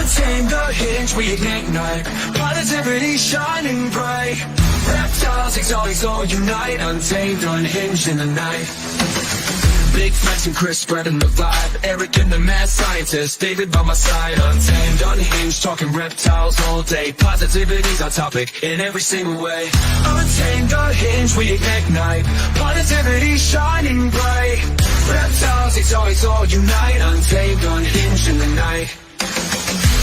Untamed Unhinged, we ignite. Positivity shining bright. Reptiles, exalt, unite. Untamed Unhinged in the night. Big Flex and Chris spreading the vibe. Eric and the mad scientist, David by my side. Untamed, unhinged, talking reptiles all day. Positivity's our topic in every single way. Untamed, unhinged, we ignite. Positivity shining bright. Reptiles, exalt, unite. Untamed, unhinged in the night.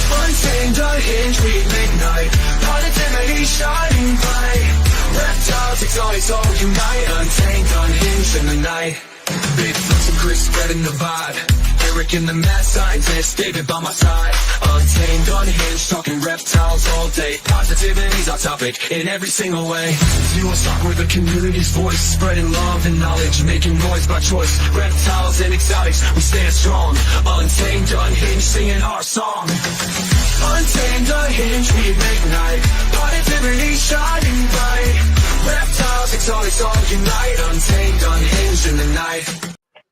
Untamed, unhinged, we ignite. Positivity shining bright. Reptiles, exalt, unite. Untamed, unhinged in the night. Big Flex and Chris spreading the vibe. Eric and the mad scientist, David by my side. Untamed, unhinged, talking reptiles all day. Positivity's our topic in every single way. You will start with the community's voice, spreading love and knowledge, making noise by choice. Reptiles and exotics, we stand strong. Untamed, unhinged, singing our song. Untamed, unhinged, we ignite. Positivity shining bright. Reptiles, exotics, all unite. Untamed, unhinged in the night.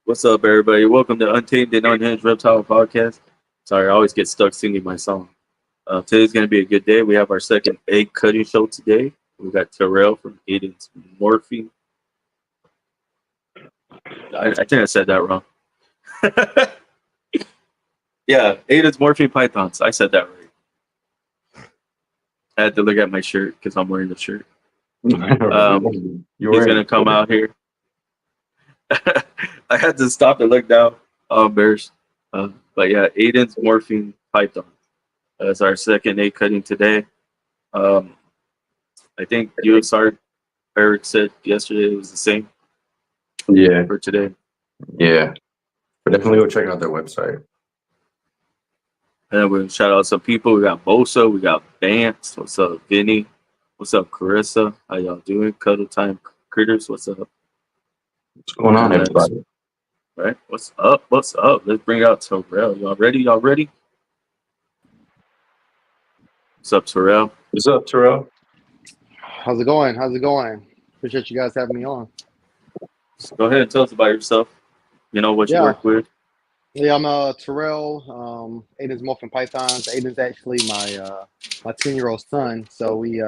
What's up, everybody? Welcome to Untamed and Unhinged Reptile Podcast. Sorry, I always get stuck singing my song. Today's going to be a good day. We have our second egg cutting show today. We got Terrell from Aidens Morphing. I think I said that wrong. Yeah, Aiden's Morphing Pythons. I said that right. I had to look at my shirt because I'm wearing the shirt. He's going to come out here. I had to stop and look down. I'm embarrassed. But yeah, Aiden's Morphing Python. That's our second egg cutting today. I think UXR, Eric said yesterday it was the same. Yeah. For today. Yeah. But definitely go check out their website. And we'll shout out some people. We got Bosa, we got Vance. What's up, Vinny? What's up, Carissa? How y'all doing? Cuddle Time Critters, what's up? What's going on, everybody? Right? What's up? What's up? Let's bring out Terrell. Y'all ready? Y'all ready? What's up, Terrell? What's up, Terrell? How's it going? How's it going? Appreciate you guys having me on. So go ahead and tell us about yourself. You know what you work with. Yeah, I'm Terrell, Aiden's Morphing Pythons. Aiden's actually my 10-year-old son. So we've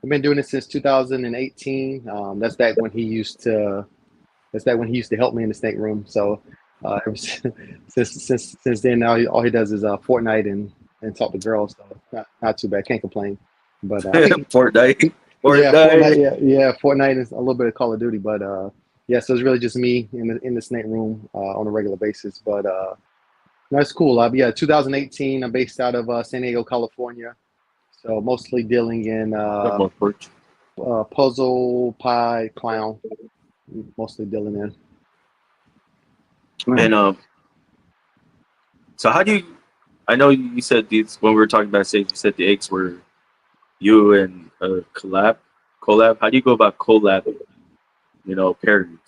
been doing this since 2018. That's back when he used to help me in the snake room. So ever since then, now all he does is Fortnite and talk to girls. So not too bad. Can't complain. But Fortnite. Yeah, Fortnite is a little bit of Call of Duty, but yeah, so it's really just me in the snake room on a regular basis. But that's cool. 2018. I'm based out of San Diego, California. So mostly dealing in puzzle, pie, clown. Mostly dealing in. And so how do you? I know you said these when we were talking about stage. You said the eggs were you and collab. How do you go about collab? Pairings.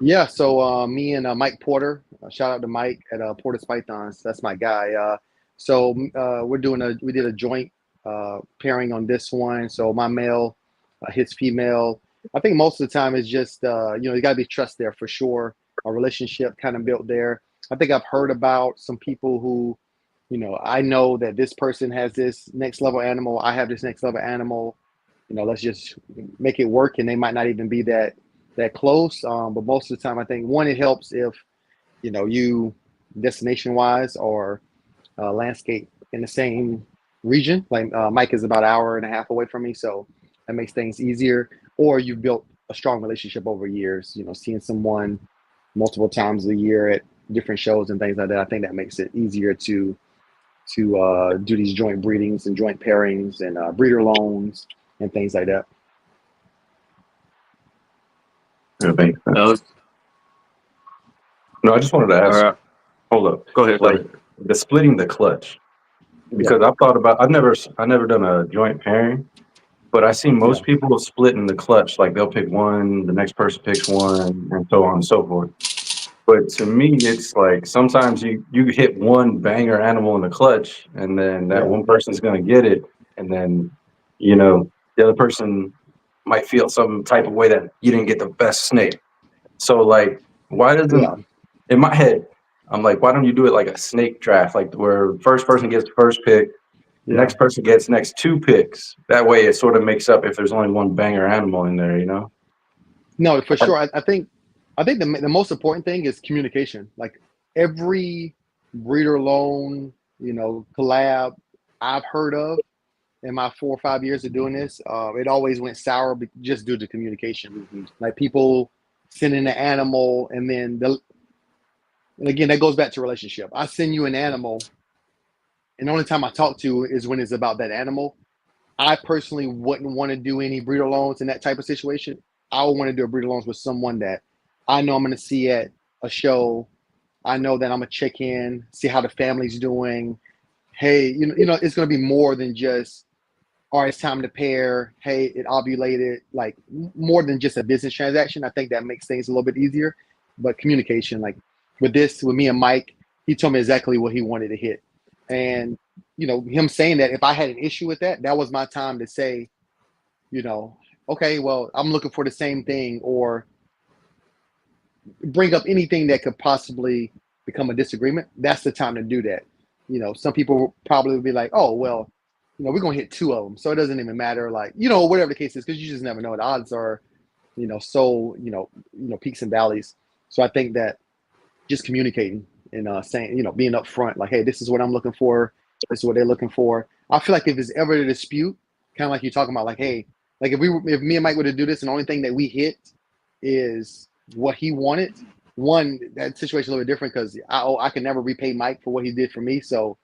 Yeah, so me and Mike Porter. Shout out to Mike at Porter's Pythons. That's my guy. So we did a joint pairing on this one. So my male, his female. I think most of the time it's just you got to be trust there for sure. A relationship kind of built there. I think I've heard about some people who, I know that this person has this next level animal. I have this next level animal. Let's just make it work, and they might not even be that close. But most of the time, I think it helps if you destination wise or landscape in the same region. Like Mike is about an hour and a half away from me, so that makes things easier. Or you've built a strong relationship over years. Seeing someone multiple times a year at different shows and things like that. I think that makes it easier to do these joint breedings and joint pairings and breeder loans and things like that. No, I just wanted to ask. Hold up. Go ahead. The splitting the clutch, because I've never done a joint pairing, but I see most people splitting the clutch. Like they'll pick one, the next person picks one, and so on and so forth. But to me, it's like sometimes you hit one banger animal in the clutch, and then that one person's gonna get it, and then the other person might feel some type of way that you didn't get the best snake. So like, why doesn't in my head, I'm like, why don't you do it like a snake draft, like where first person gets the first pick, the Yeah. next person gets next 2 picks. That way, it sort of makes up if there's only one banger animal in there, you know? No, for sure. I think the most important thing is communication. Like every breeder loan, collab I've heard of in my 4 or 5 years of doing this, it always went sour just due to communication. Like people sending the animal, and then and again that goes back to relationship. I send you an animal, and the only time I talk to you is when it's about that animal. I personally wouldn't want to do any breeder loans in that type of situation. I would want to do a breeder loans with someone that I know I'm going to see at a show. I know that I'm going to check in, see how the family's doing. Hey, it's going to be more than just, all right, it's time to pair. Hey, it ovulated. Like more than just a business transaction. I think that makes things a little bit easier. But communication, like with me and Mike, he told me exactly what he wanted to hit. And, him saying that if I had an issue with that, that was my time to say, okay, well, I'm looking for the same thing, or bring up anything that could possibly become a disagreement. That's the time to do that. Some people probably would be like, oh, well, we're going to hit 2 of them. So it doesn't even matter, like, whatever the case is, because you just never know. The odds are, peaks and valleys. So I think that just communicating and saying, being upfront, like, hey, this is what I'm looking for. This is what they're looking for. I feel like if it's ever a dispute, kind of like you're talking about, like, hey, like if me and Mike were to do this, and the only thing that we hit is what he wanted, that situation a little bit different, because I can never repay Mike for what he did for me. So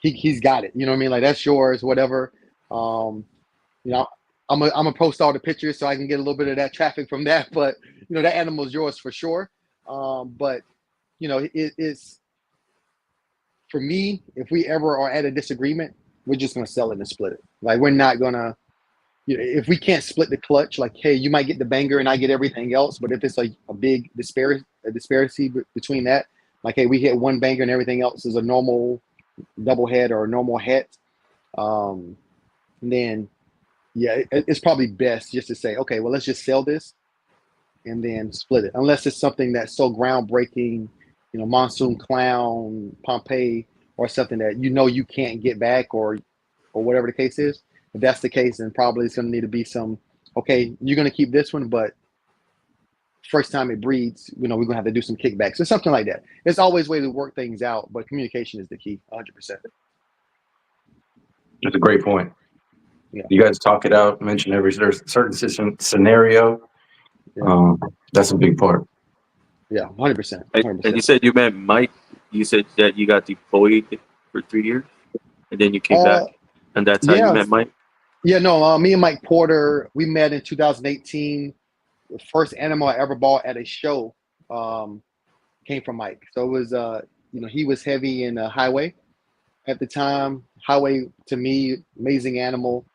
he's got it. You know what I mean? Like, that's yours, whatever. I'm gonna post all the pictures so I can get a little bit of that traffic from that. But that animal's yours for sure. But it's for me, if we ever are at a disagreement, we're just going to sell it and split it. Like, we're not going to, if we can't split the clutch, like, hey, you might get the banger and I get everything else. But if it's like a big disparity between that, like, hey, we hit one banger and everything else is a normal double head or a normal head, then yeah, it's probably best just to say, okay, well, let's just sell this and then split it. Unless it's something that's so groundbreaking, Monsoon Clown, Pompeii, or something that you can't get back, or whatever the case is. If that's the case, then probably it's going to need to be some, okay, you're going to keep this one, but first time it breeds, we're going to have to do some kickbacks or something like that. There's always ways to work things out, but communication is the key, 100%. That's a great point. Yeah. You guys talk it out, mention every certain scenario. Yeah. That's a big part. Yeah, 100%. And you said you met Mike. You said that you got deployed for 3 years, and then you came back, and that's how you met Mike. Yeah, no, me and Mike Porter, we met in 2018. The first animal I ever bought at a show came from Mike. So it was, he was heavy in Highway at the time. Highway, to me, amazing animal.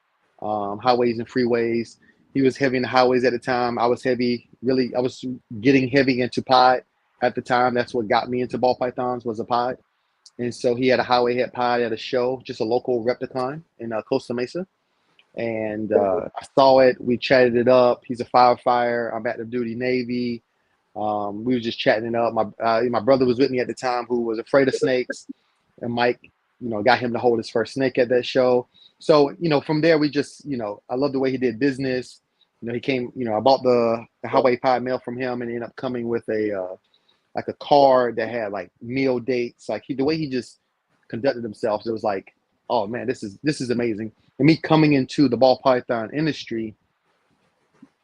Highways and freeways. He was heavy in the highways at the time. I was getting heavy into pod at the time. That's what got me into ball pythons, was a pod. And so he had a highway head pod at a show, just a local Repticon in Costa Mesa. And I saw it. We chatted it up. He's a firefighter. I'm active duty Navy. We were just chatting it up. My brother was with me at the time, who was afraid of snakes. And Mike, got him to hold his first snake at that show. So, from there, we just, I love the way he did business. He came, I bought the Hawaii Pie mail from him, and he ended up coming with a card that had like meal dates. Like the way he just conducted himself, it was like, oh man, this is amazing. And me coming into the ball python industry,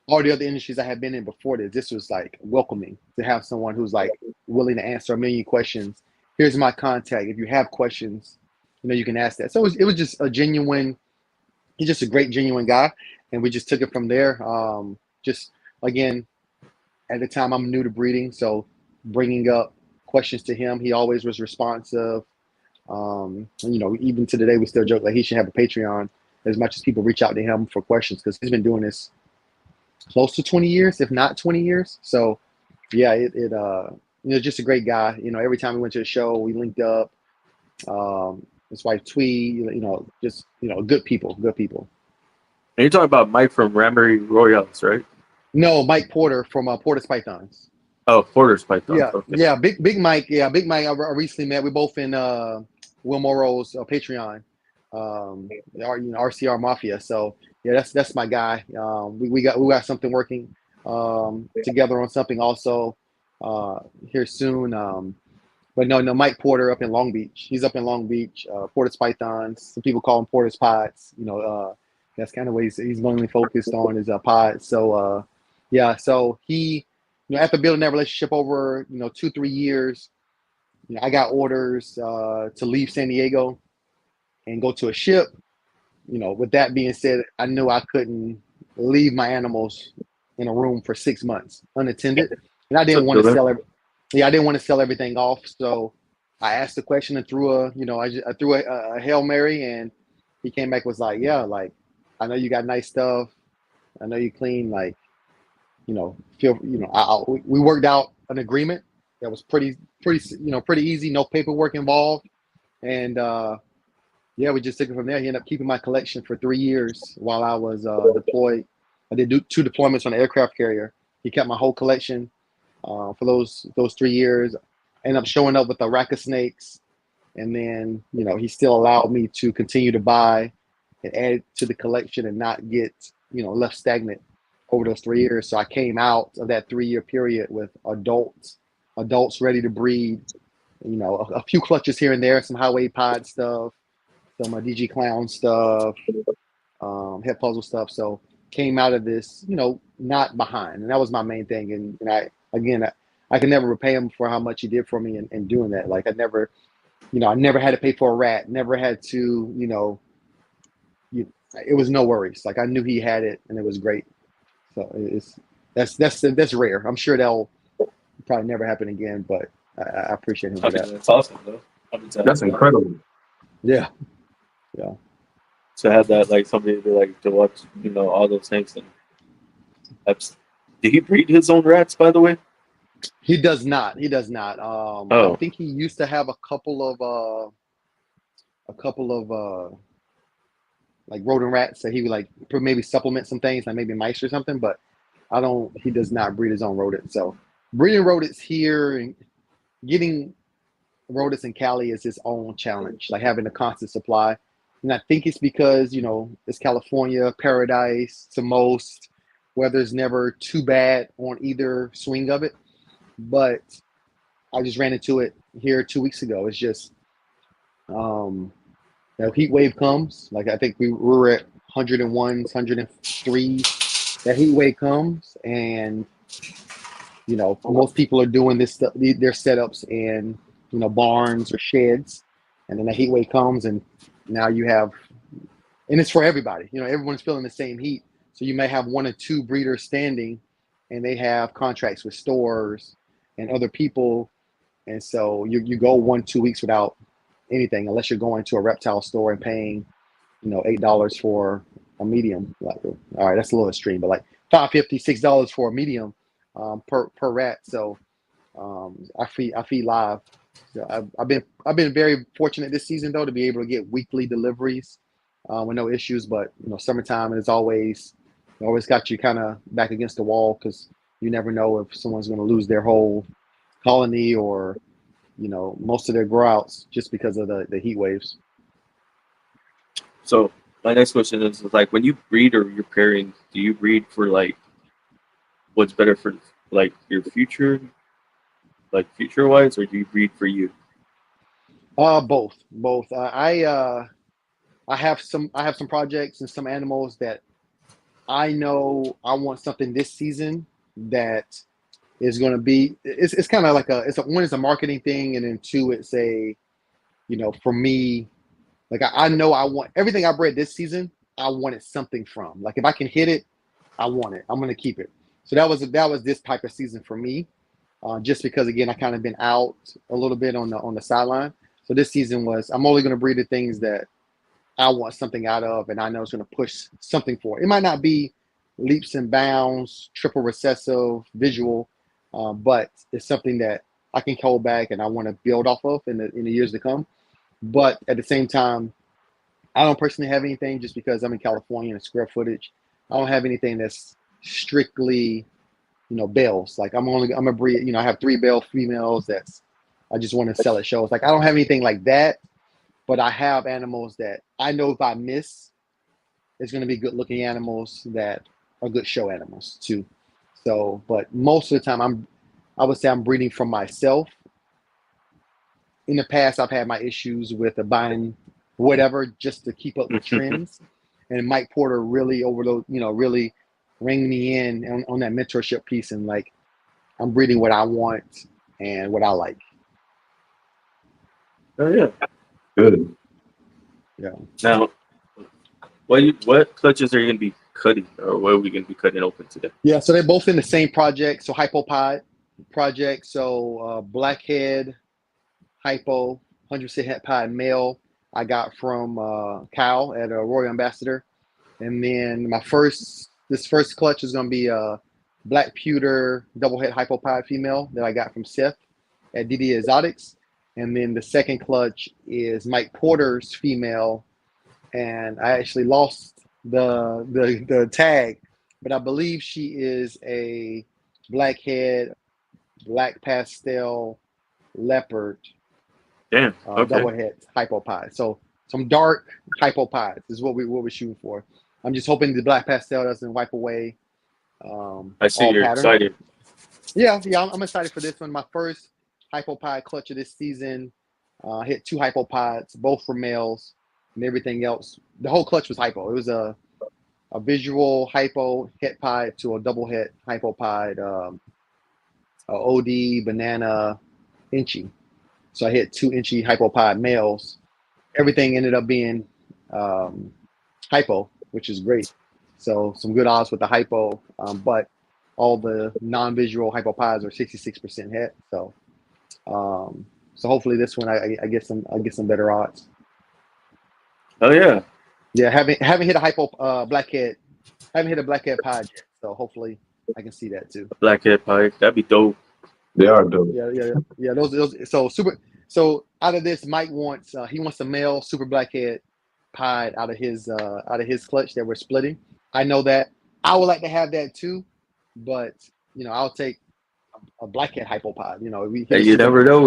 all the other industries I had been in before this was like welcoming to have someone who's like willing to answer a million questions. Here's my contact. If you have questions, you can ask that. So it was just he's just a great, genuine guy. And we just took it from there. Just again, at the time I'm new to breeding, so bringing up questions to him, he always was responsive. Even to today, we still joke like he should have a Patreon, as much as people reach out to him for questions, because he's been doing this close to 20 years, if not 20 years. So yeah, just a great guy. Every time we went to a show, we linked up. His wife Twee, good people. And you're talking about Mike from Ramery Royales, right? No, Mike Porter from Porter's Pythons. Oh, Porter's pythons. Yeah, Okay. yeah, Big Mike. Yeah, Big Mike. I recently met. We're both in Will Morrow's Patreon, RCR Mafia. So yeah, that's my guy. We got something working together on something also here soon. But no, Mike Porter up in Long Beach. He's up in Long Beach. Porter's Pythons. Some people call him Porter's Pods. That's kind of what he's mainly focused on is pods. So yeah, so he, after building that relationship over 2-3 years, I got orders to leave San Diego and go to a ship. With that being said, I knew I couldn't leave my animals in a room for 6 months unattended, and I didn't want to sell everything. Yeah, I didn't want to sell everything off, so I asked the question and threw I threw a Hail Mary, and he came back was like, yeah, like, I know you got nice stuff, I know you clean, like, we worked out an agreement that was pretty easy, no paperwork involved, and yeah, we just took it from there. He ended up keeping my collection for 3 years while I was deployed. I did 2 deployments on an aircraft carrier. He kept my whole collection for those 3 years. I ended up showing up with a rack of snakes, and then he still allowed me to continue to buy and add to the collection and not get left stagnant over those 3 years. So I came out of that 3-year period with adults ready to breed. A few clutches here and there, some highway pod stuff, some DG Clown stuff, head puzzle stuff. So came out of this, not behind, and that was my main thing. And I can never repay him for how much he did for me in doing that. Like I never had to pay for a rat, never had to, it was no worries. Like I knew he had it, and it was great. So that's rare. I'm sure that'll probably never happen again, but I appreciate him for that. That's awesome, though. That's incredible. Yeah. To have that, like, somebody to watch, all those things. And did he breed his own rats, by the way? He does not. I think he used to have a couple of like rodent rats that he would like maybe supplement some things, like maybe mice or something. But he does not breed his own rodents. So breeding rodents here and getting rodents in Cali is his own challenge, like having a constant supply. And I think it's because, it's California, paradise to most. Weather's never too bad on either swing of it. But I just ran into it here 2 weeks ago. It's just, heat wave comes. Like I think we were at 101, 103. That heat wave comes, and most people are doing this stuff, their setups in barns or sheds, and then the heat wave comes, and now you have, and it's for everybody. Everyone's feeling the same heat, so you may have 1 or 2 breeders standing, and they have contracts with stores and other people, and so you go 1-2 weeks without anything, unless you're going to a reptile store and paying $8 for a medium. Like, all right, that's a little extreme, but like $5.50, $6 for a medium per rat. So I feed live. So I've been very fortunate this season though to be able to get weekly deliveries with no issues. But summertime is always got you kind of back against the wall, because you never know if someone's going to lose their whole colony or most of their growouts just because of the heat waves. So my next question is like, when you breed or you're pairing, do you breed for like what's better for like your future, like future wise, or do you breed for you? Both. I have some projects and some animals that I know I want something this season that is going to be, it's kind of like one is a marketing thing, and then 2, it's a, for me, like I know I want everything I bred this season. I wanted something from, like, if I can hit it, I want it. I'm going to keep it. So that was this type of season for me, just because again I kind of been out a little bit on the sideline. So this season I'm only going to breed the things that I want something out of, and I know it's going to push something for it. It might not be leaps and bounds, triple recessive, visual, but it's something that I can hold back and I want to build off of in the years to come. But at the same time, I don't personally have anything, just because I'm in California and square footage. I don't have anything that's strictly bales. Like I'm a breed. I have 3 bale females. I just want to sell at shows. Like I don't have anything like that, but I have animals that I know if I miss, it's going to be good looking animals that are good show animals too. So, but most of the time, I would say I'm breeding from myself. In the past, I've had my issues with buying whatever just to keep up with trends, and Mike Porter really really rang me in on that mentorship piece, and like I'm breeding what I want and what I like. Oh yeah. Good. Yeah. Now, what clutches are you gonna be cutting, or what are we gonna be cutting open today? Yeah, so they're both in the same project. So Hypopod project. So blackhead hypo 100% het pod male I got from Cal at a Royal Ambassador, and then this first clutch is gonna be a black pewter double het hypopod female that I got from Seth at DD Exotics. And then the second clutch is Mike Porter's female, and I actually lost the tag, but I believe she is a blackhead, black pastel leopard. Damn. Okay. Double head hypopod. So some dark hypopods is what we're shooting for. I'm just hoping the black pastel doesn't wipe away. I see you're excited. Yeah, I'm excited for this one. My first hypopod clutch of this season. Hit 2 hypopods, both for males, and everything else. The whole clutch was hypo. It was a visual hypo het pod to a double het hypopod, OD banana inchy. So I hit 2 inchy hypopod males. Everything ended up being hypo, which is great. So some good odds with the hypo, but all the non-visual hypopods are 66% het. So hopefully this one I get some better odds. Oh yeah. Yeah, haven't hit a hypo blackhead. Haven't hit a blackhead pod yet. So hopefully I can see that too. Blackhead pie. That'd be dope. They are dope. Yeah. Those so super. So out of this, Mike wants he wants a male super blackhead pod out of his clutch that we're splitting. I know that I would like to have that too, but I'll take a blackhead hypopod. You never know.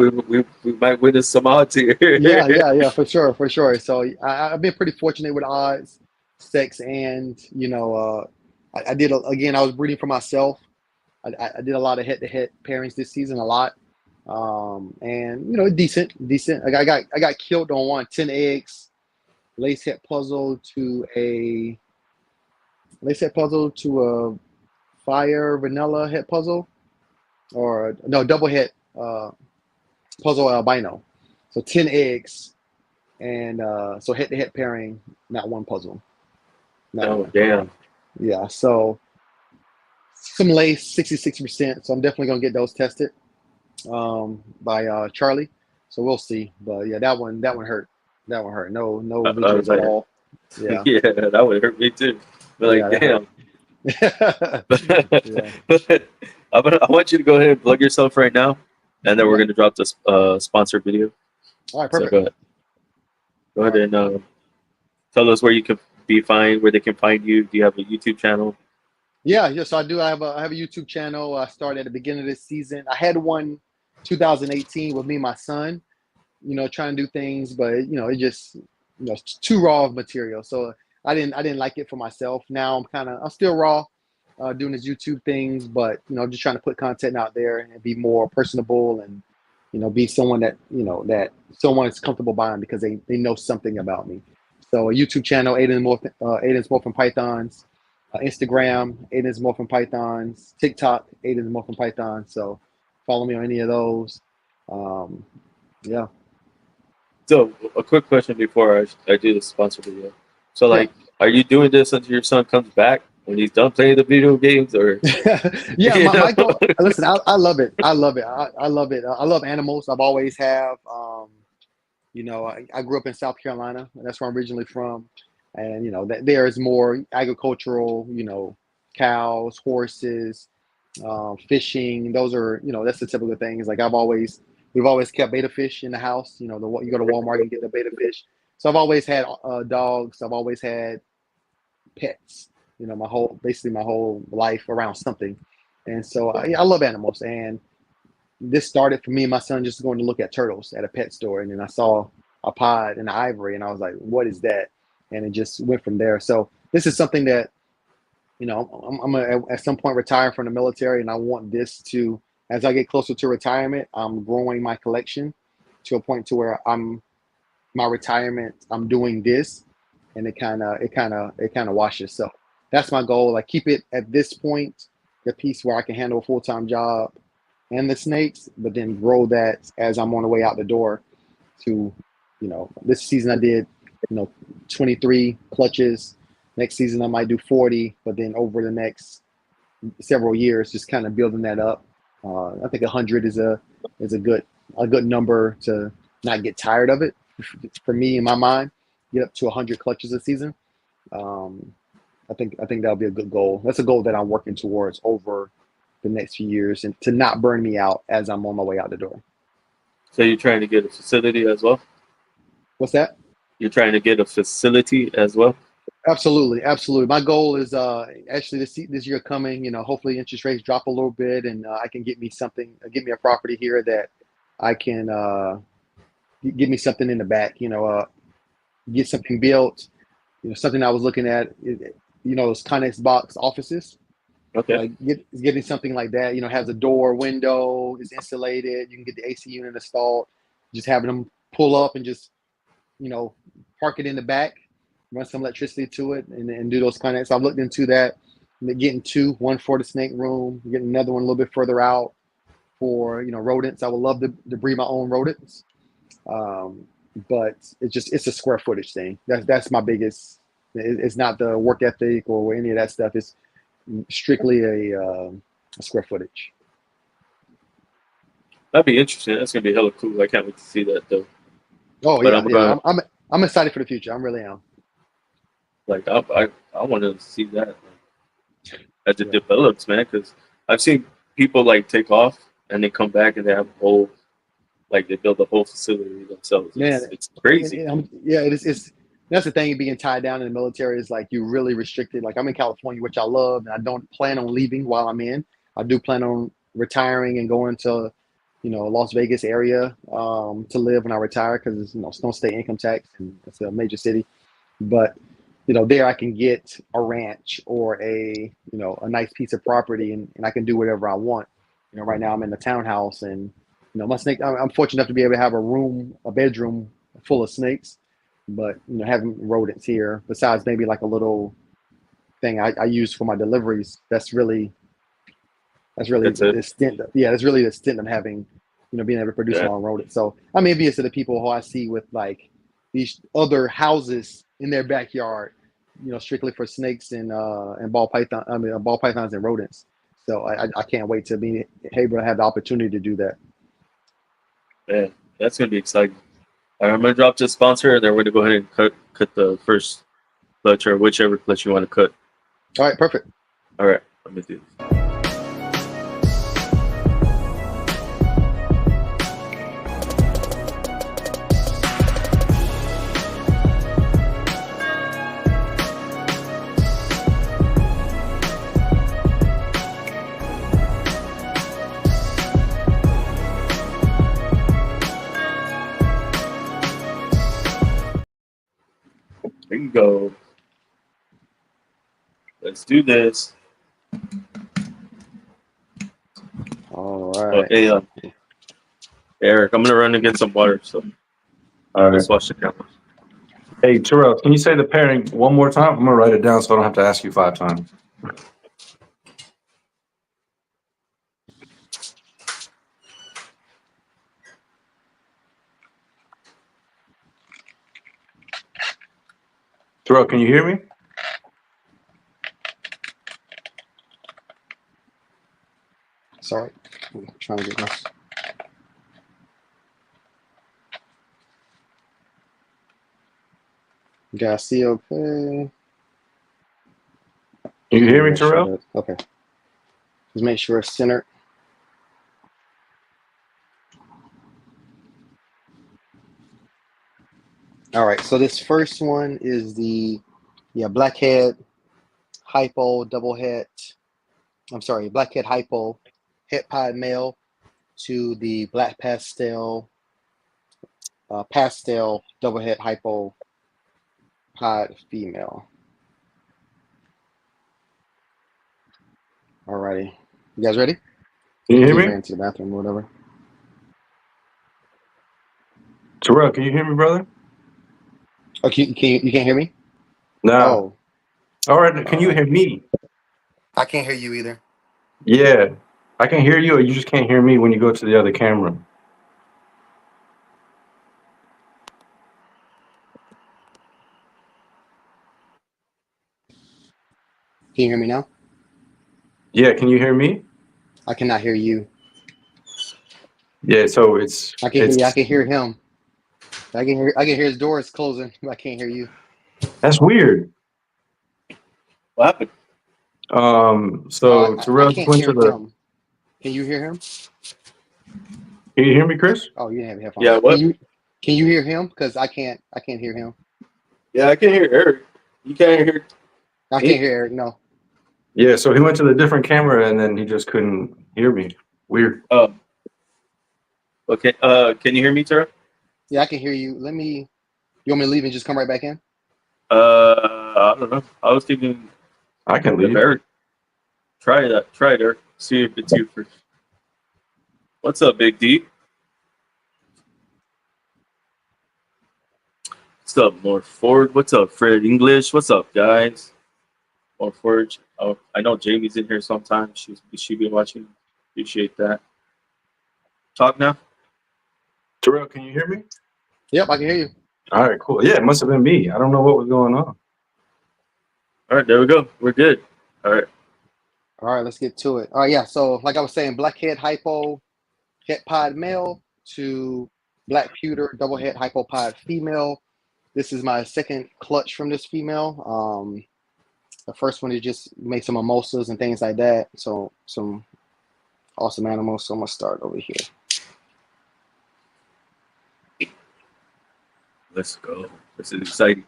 We might witness some odds here. yeah, for sure. So I've been pretty fortunate with odds, sex, and I did again. I was breeding for myself. I did a lot of head-to-head pairings this season, a lot, and decent. Like I got killed on one 10 eggs, lace head puzzle to a fire vanilla head puzzle, or no double head puzzle albino. So 10 eggs, and so head-to-head pairing, not one puzzle. Damn. Yeah, so some lace, 66%. So I'm definitely gonna get those tested by Charlie. So we'll see. But yeah, that one hurt. That one hurt. No visuals at all. Yeah. Yeah, that would hurt me too. But like, damn. I want you to go ahead and plug yourself right now, and then we're gonna drop this sponsored video. All right, perfect. So go ahead and tell us where you can where they can find you. Do you have a YouTube channel? Yeah. So I do. I have a YouTube channel. I started at the beginning of this season. I had one 2018 with me and my son. Trying to do things, but it just it's too raw of material. So I didn't like it for myself. Now I'm still raw, doing this YouTube things, but just trying to put content out there and be more personable, and be someone that that someone is comfortable buying because they know something about me. So a YouTube channel, Aiden's Morphing Pythons, Instagram, Aiden's Morphing Pythons, TikTok, Aiden's Morphing Python. So follow me on any of those. Yeah. So a quick question before I do the sponsor video. So are you doing this until your son comes back when he's done playing the video games, or? Yeah, my goal. Listen, I love it. I love it. I love it. I love animals. I've always have. I grew up in South Carolina. That's where I'm originally from, and there is more agricultural. Cows, horses, fishing. Those are that's the typical things. Like we've always kept betta fish in the house. You go to Walmart and get the betta fish. So I've always had dogs. I've always had pets. My whole life around something, And so I love animals. And this started for me and my son just going to look at turtles at a pet store. And then I saw a pod and an ivory, and I was like, what is that? And it just went from there. So this is something that, I'm gonna at some point retire from the military, and I want this to, as I get closer to retirement, I'm growing my collection to a point to where my retirement, I'm doing this, and it kind of washes. So that's my goal. Like, keep it at this point, the piece where I can handle a full-time job and the snakes, but then grow that as I'm on the way out the door. To, this season I did, 23 clutches. Next season I might do 40, but then over the next several years, just kind of building that up. I think 100 is a good number to not get tired of it. For me, in my mind, get up to 100 clutches a season. I think that'll be a good goal. That's a goal that I'm working towards over the next few years, and to not burn me out as I'm on my way out the door. So you're trying to get a facility as well? What's that? You're trying to get a facility as well? Absolutely. My goal is actually this year coming. Hopefully interest rates drop a little bit, and I can get me a property here that I can give me something in the back. Get something built. Something I was looking at. Those Connex box offices. Okay. Like getting something like that. Has a door, window, is insulated. You can get the AC unit installed. Just having them pull up and just park it in the back, run some electricity to it, and do those Connex. So I've looked into that. Getting one for the snake room, getting another one a little bit further out for rodents. I would love to breed my own rodents, but it's a square footage thing. That's my biggest. It's not the work ethic or any of that stuff. It's strictly a square footage. That'd be interesting. That's gonna be hella cool. I can't wait to see that though. Oh But yeah. I'm excited for the future. I really am. Like I want to see that as it develops, man. Because I've seen people like take off and they come back and they have a whole, like, they build a whole facility themselves. It's crazy. It is. That's the thing, being tied down in the military is like you're really restricted. Like, I'm in California, which I love, and I don't plan on leaving while I'm in. I do plan on retiring and going to, Las Vegas area to live when I retire, because it's no state income tax and it's a major city. But there I can get a ranch or a nice piece of property, and I can do whatever I want. Right now I'm in the townhouse, and my snake. I'm fortunate enough to be able to have a bedroom full of snakes. But having rodents here, besides maybe like a little thing I use for my deliveries, that's really the extent. That's really the extent of having, being able to produce my own rodents. So I'm envious of the people who I see with like these other houses in their backyard, strictly for snakes and ball pythons and rodents. So I can't wait to be able to have the opportunity to do that. Yeah, that's gonna be exciting. I'm gonna drop this sponsor, and then we're gonna go ahead and cut the first clutch, or whichever clutch you want to cut. All right, perfect. All right, let me do this. There you go. Let's do this. All right. Okay, Eric, I'm gonna run and get some water. So let's wash the camera. Hey, Terrell, can you say the pairing one more time? I'm gonna write it down so I don't have to ask you 5 times. Terrell, can you hear me? Sorry, I'm trying to get this. You guys see okay? Can you hear me, Terrell? Okay. Just make sure it's centered. All right, so this first one is the blackhead hypo double head I'm sorry, blackhead hypo het pod male to the black pastel double het hypo pod female. Alrighty, you guys ready? Can you hear Ran me? into the bathroom or whatever. Terrell, can you hear me, brother? Oh, you can't hear me? No. Oh, All right. Can you hear me? I can't hear you either. Yeah. I can hear you, or you just can't hear me when you go to the other camera. Can you hear me now? Yeah. Can you hear me? I cannot hear you. Yeah. So it's I can hear you. I can hear him. I can hear his doors closing. But I can't hear you. that's weird. What happened? So I Terrell just can't went to hear the. him. Can you hear him? Can you hear me, Chris? Oh, you didn't have headphones. Yeah, what? Can you hear him? Because I can't hear him. Yeah, I can hear Eric. You can't hear I me? can't hear Eric. No. Yeah. So he went to the different camera, and then he just couldn't hear me. Weird. Okay. Can you hear me, Tara? Yeah, I can hear you. You want me to leave and just come right back in? I don't know. I was thinking I can if leave. Eric. Try that. Try it, Eric. See if it's you first. What's up, Big D? What's up, More Ford? What's up, Fred English? What's up, guys? More Forge. Oh, I know Jamie's in here sometimes. She be watching. Appreciate that. Talk now. Terrell, can you hear me? Yep, I can hear you. All right, cool. Yeah, it must have been me. I don't know what was going on. All right, there we go. We're good. All right. All right, let's get to it. All right, yeah. So, like I was saying, blackhead hypo het pod male to black pewter double het hypo pod female. This is my second clutch from this female. The first one is just make some mimosas and things like that. So some awesome animals. So I'm gonna start over here. Let's go. This is exciting.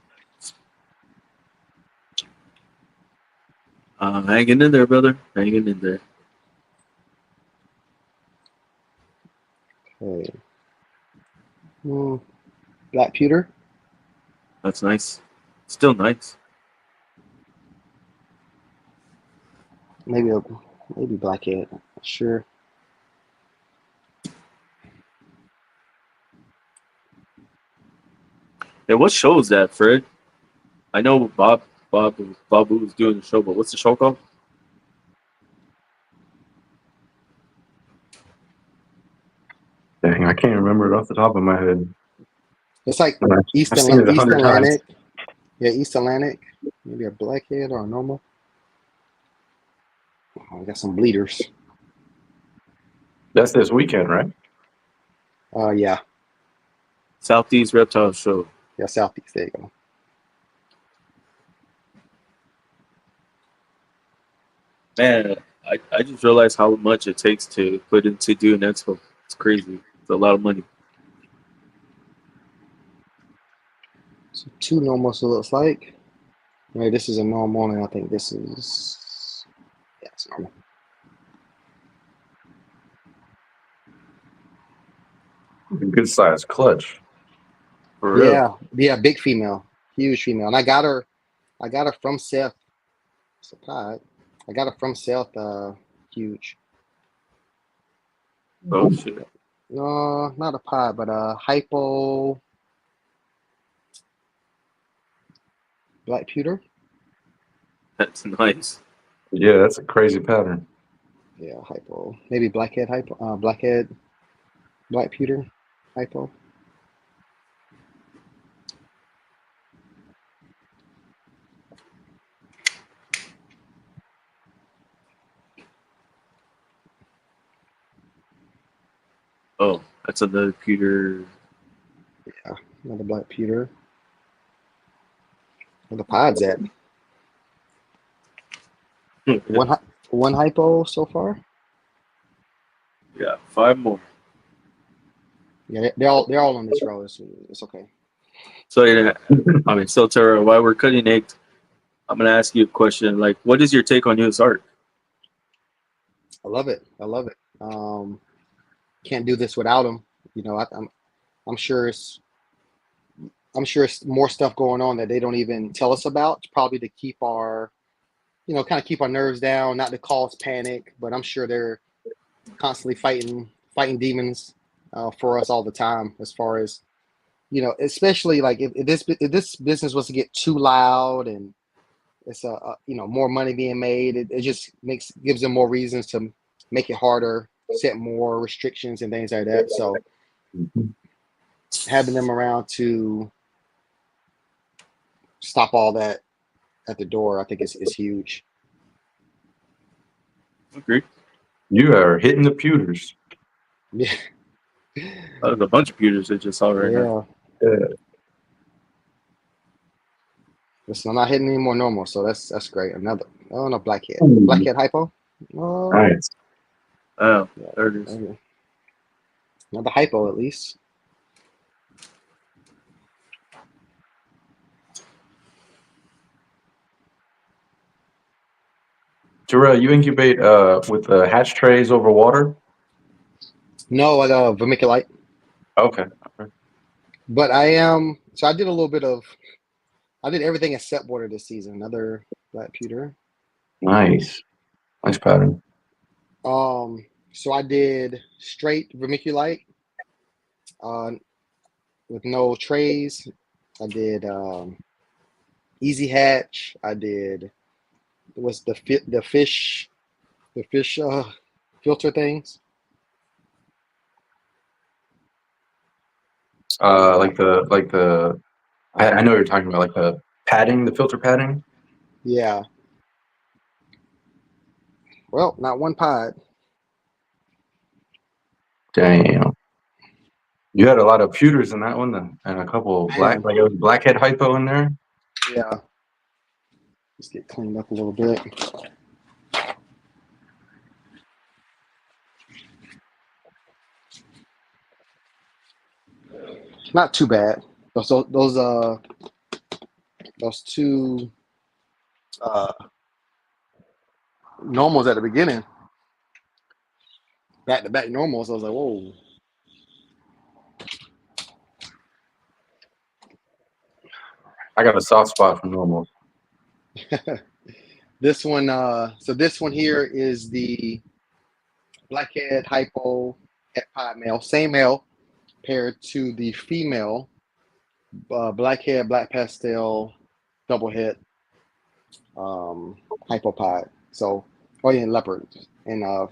Hanging in there, brother. Hanging in there. Okay. Black pewter. That's nice. Still nice. Maybe blackhead. Sure. Yeah, what show is that, Fred? I know Babu was doing the show, but what's the show called? Dang, I can't remember it off the top of my head. It's like East I've seen it 100 times. Atlantic. Yeah, East Atlantic. Maybe a blackhead or a normal. Oh, I got some bleeders. That's this weekend, right? Yeah. Southeast Reptile Show. Yeah, Southeast. There you go. Man, I just realized how much it takes to put into do an expo. It's crazy. It's a lot of money. So two normals, it looks like. All right, this is a normal, and I think this is, yeah, it's normal. Good size clutch. For real. Yeah, big female, huge female, and I got her from Seth. It's a pod. I got her from Seth. Huge. Oh shit. No, not a pod, but a hypo black pewter. That's nice. Yeah, that's a crazy pattern. Yeah, hypo. Maybe blackhead hypo. Blackhead black pewter hypo. Oh, that's another pewter. Yeah, another black pewter. Where the pod's at? One hypo so far. Yeah, 5 more. Yeah, they're all on this row. It's okay. So yeah, I mean, so Tara, while we're cutting eggs, I'm gonna ask you a question. Like, what is your take on US art? I love it. I love it. Can't do this without them. You know, I'm sure it's more stuff going on that they don't even tell us about. Probably to keep our, kind of keep our nerves down, not to cause panic. But I'm sure they're constantly fighting demons for us all the time. As far as especially like if this business was to get too loud and it's more money being made, it just gives them more reasons to make it harder, set more restrictions and things like that. So having them around to stop all that at the door, I think is huge. Agree. You are hitting the pewters. Yeah, There's a bunch of computers that just saw right now. yeah. Yeah. Listen, I'm not hitting any more normal, so that's great. Another no blackhead, Ooh. blackhead hypo. Oh, Nice. Oh, yeah, there it is. okay. Another hypo at least. Terrell, you incubate with hatch trays over water? No, I got vermiculite, Okay. but so I did a little bit of. I did everything except water this season. Another black pewter. Nice. Nice pattern. So I did straight vermiculite, with no trays. I did easy hatch. I did what's the fish filter things. Like the I know what you're talking about, like the padding, the filter padding. Yeah. Well, not one pod. Damn. You had a lot of pewters in that one, and a couple of Man. like it was blackhead hypo in there. Yeah. Let's get cleaned up a little bit. Not too bad. Those two normals at the beginning, back to back normals. I was like, whoa. I got a soft spot for normal. This one, so this one here is the blackhead hypo het pod male, same male, paired to the female blackhead black pastel double het hypopod. So, oh yeah, and leopard and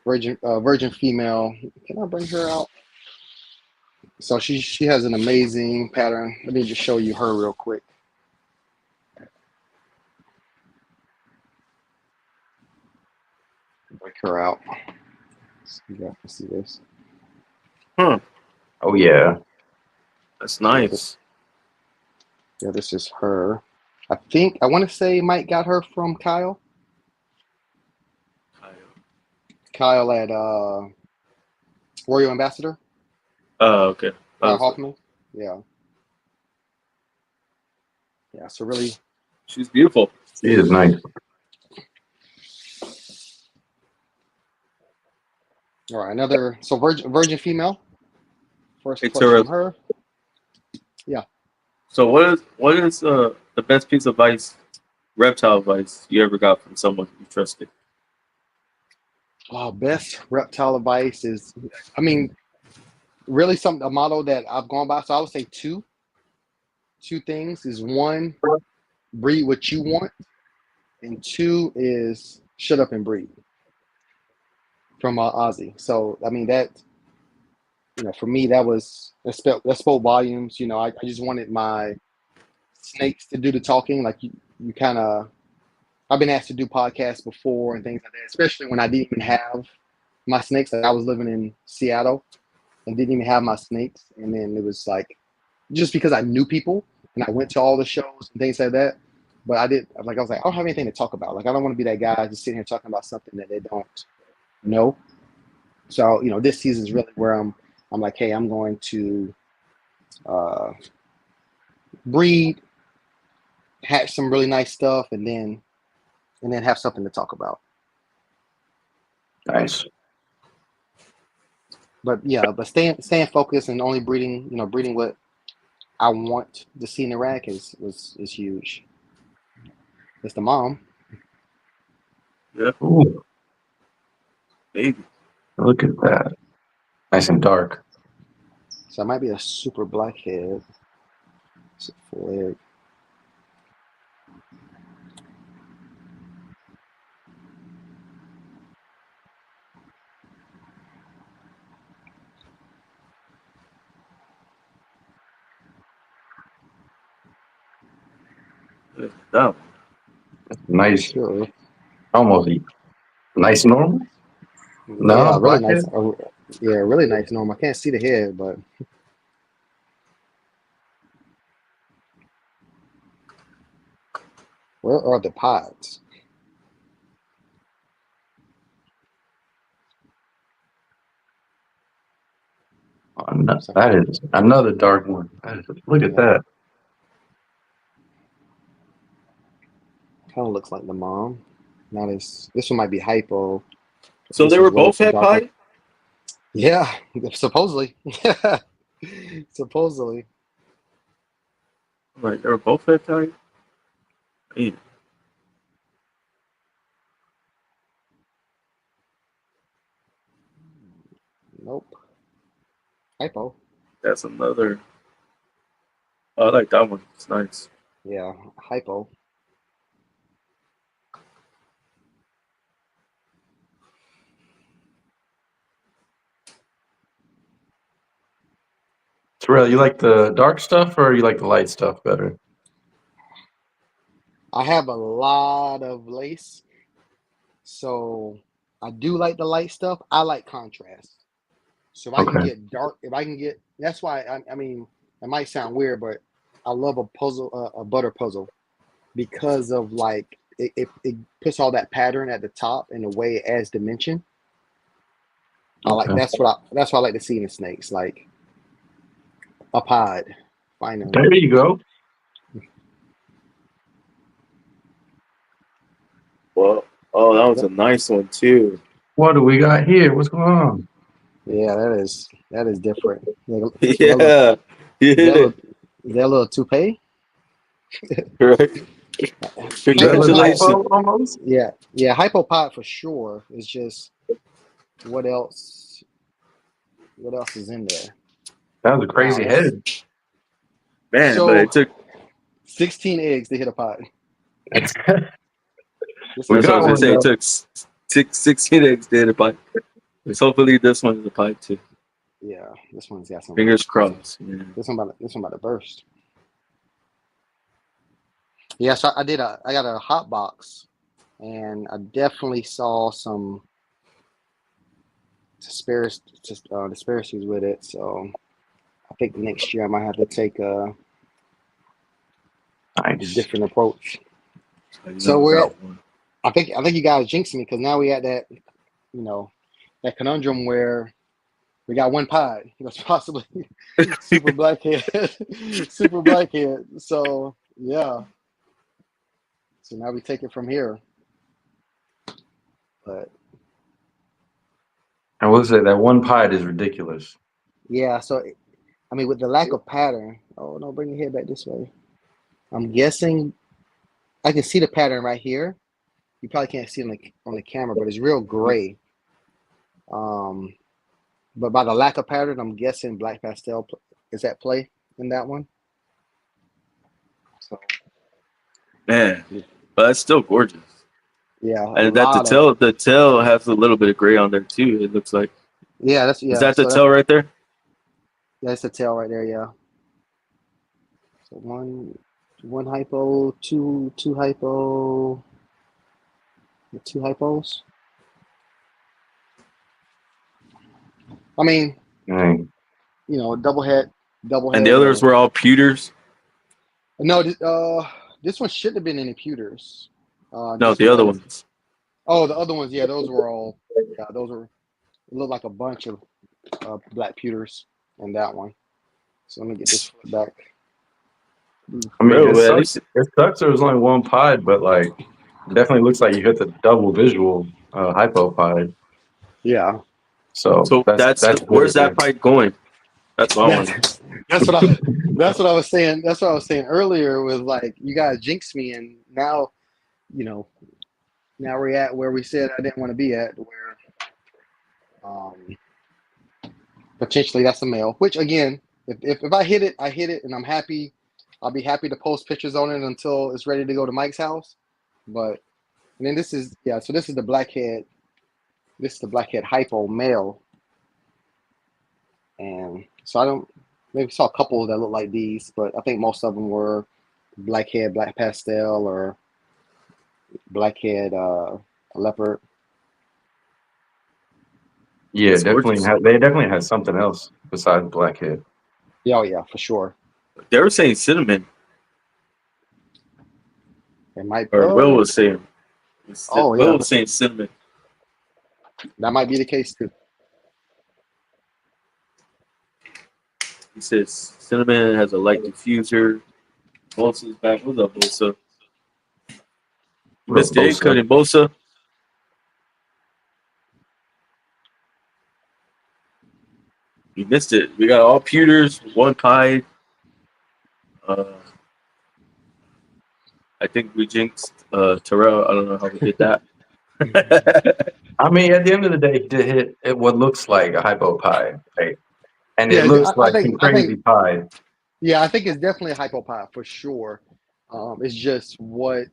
virgin female. Can I bring her out? So she has an amazing pattern. Let me just show you her real quick. Break her out. So you guys can see this. Huh. Oh yeah. That's nice. Yeah, this is her. I want to say Mike got her from Kyle. Kyle at Royal Ambassador. Oh, okay. Hoffman. Yeah. Yeah. So really, She's beautiful. She is nice. all right. Another virgin female. First Hey, clutch Terrell. from her. Yeah. So what is the best piece of advice, reptile advice you ever got from someone you trusted? Best reptile advice is, I mean, really a motto that I've gone by. So I would say two things is one, breed what you want, and two is shut up and breed. From Ozzy. So I mean that, for me that spoke volumes. I just wanted my snakes to do the talking. Like you kind of, I've been asked to do podcasts before and things like that, especially when I didn't even have my snakes. Like I was living in Seattle and didn't even have my snakes. And then it was like, just because I knew people and I went to all the shows and things like that. But I was like, I don't have anything to talk about. Like, I don't want to be that guy just sitting here talking about something that they don't know. So, this season is really where I'm like, hey, I'm going to breed, hatch some really nice stuff, and then have something to talk about. Nice. But yeah, but staying focused and only breeding, breeding what I want to see in the rack is huge. It's the mom. Yeah, Ooh, maybe. look at that. Nice and dark. So it might be a super blackhead. Full egg. That one. Nice. Sure. Almost nice normal. No, Yeah, really nice. blackhead. Yeah, really nice norm. I can't see the head, but where are the pods? Oh, no, that is another dark one. Look at Yeah, that. kind of looks like the mom. Not as this one might be hypo. So This they one's were way both too head darker. pie? Yeah, supposedly. Supposedly. Like, they were both head pie? Yeah. Nope. Hypo. That's another. Oh, I like that one. It's nice. Yeah, hypo. Terrell, you like the dark stuff or you like the light stuff better? I have a lot of lace, so I do like the light stuff. I like contrast. So if I can Okay. get dark, if I can get, that's why I mean, it might sound weird, but I love a puzzle, a butter puzzle, because of like it puts all that pattern at the top in a way it adds dimension. I like Okay. that's what I like to see in the snakes, like a pod, finally. There you go. Well, oh, that was a nice one, too. What do we got here? What's going on? Yeah, that is different. Is Yeah, you hit it. that a little toupee? Correct. Hypo Is that pod, Congratulations. hypo almost? yeah, hypo pod for sure. It's just what else? What else is in there? That was a Wow, crazy head. Man, but so it took. 16 eggs to hit a pod. We This That's what I was got going to one say. It though. took 16 eggs to hit a pie. So hopefully this one is a pie, too. Yeah, this one's got some. Fingers crossed. Yeah. This one about to burst. Yeah, so I got a hot box, and I definitely saw some disparities with it. So I think next year I might have to take a Nice. different approach. I So know we're that at, one. I think you guys jinxed me because now we at that, that conundrum where we got one pod. That's possibly super blackhead, super blackhead. So yeah. So now we take it from here. But I will say that one pied is ridiculous. yeah, so I mean, with the lack of pattern. Oh no, bring your head back this way. I'm guessing I can see the pattern right here. You probably can't see it on the camera, but it's real gray. But by the lack of pattern, I'm guessing black pastel is at play in that one. So Man, but that's still gorgeous. yeah, a And that lot of the tail has a little bit of gray on there, too. It looks like. Is that the So tail right there? that's the tail right there. Yeah. So one hypo, two hypo, two hypos. I mean, Dang. double head, And the others were all pewters? no, this one shouldn't have been any pewters. No, This the one other has. ones. Oh, the other ones, yeah, those were all. Yeah, those were. It looked like a bunch of black pewters in that one. So let me get this back. I mean, Bro, it at sucks. least It sucks. There was only one pied, but like, it definitely looks like you hit the double visual hypo pied. Yeah. So So that's good where's that there. fight going? That's what I want. That's what I. That's what I was saying. That's what I was saying earlier. Was like you guys jinxed me, and now, you know, now we're at where we said I didn't want to be at. Where, um, potentially that's a male. Which again, if I hit it, I hit it, and I'm happy. I'll be happy to post pictures on it until it's ready to go to Mike's house. But and then this is So this is the blackhead. This is the blackhead hypo male, and so I don't. Maybe saw a couple that look like these, but I think most of them were blackhead, black pastel, or blackhead leopard. Yeah, It's definitely. gorgeous. They definitely had something else besides blackhead. Yeah, oh yeah, for sure. They were saying cinnamon, It might. or Will was saying. Oh Will yeah, was saying cinnamon. that might be the case too. He says cinnamon has a light diffuser. Bosa's back. What's up, Bosa? Missed it, cutting Bosa. You missed it. We got all pewters, one pie. I think we jinxed Terrell. I don't know how we did that. I mean, at the end of the day, he did hit what looks like a hypo pie, right? And it Yeah, looks I like think. some crazy pie. Yeah, I think it's definitely a hypopie for sure. It's just what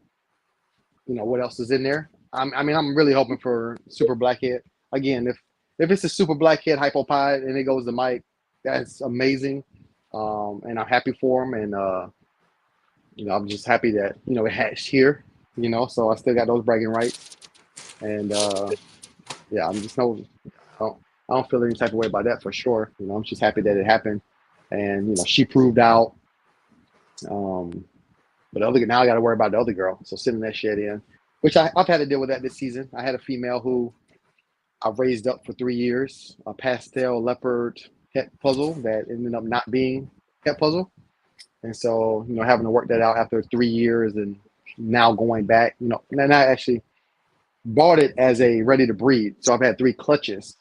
else is in there. I mean, I'm really hoping for super blackhead again. If it's a super blackhead hypopie and it goes to Mike, that's amazing. And I'm happy for him, and I'm just happy that it hatched here. So I still got those bragging rights, and yeah, I don't feel any type of way about that for sure. I'm just happy that it happened, and she proved out. But now I got to worry about the other girl. So sending that shit in, which I've had to deal with that this season. I had a female who I raised up for 3 years, a pastel leopard het puzzle that ended up not being het puzzle. And so, having to work that out after 3 years and now going back, and I actually bought it as a ready to breed. So I've had 3 clutches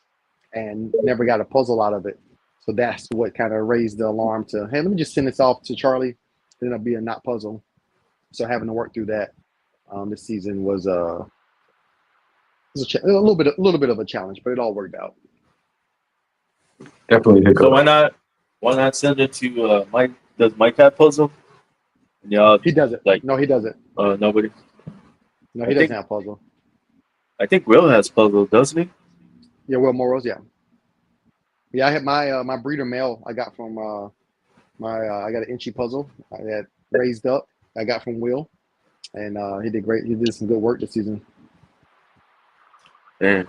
and never got a puzzle out of it. So that's what kind of raised the alarm to, hey, let me just send this off to Charlie. Then it'll be a not puzzle. So having to work through that this season was a little bit of a challenge, but it all worked out. Definitely hiccup. So why not send it to Mike? Does Mike have puzzle? Yeah, He doesn't. Like No, he doesn't. nobody. No, he doesn't have puzzle. I think Will has puzzle, doesn't he? Yeah, Will Morrow's, yeah. Yeah, I had my breeder male I got from I got an Inchy puzzle I had raised up. I got from Will, and he did great. He did some good work this season. Damn.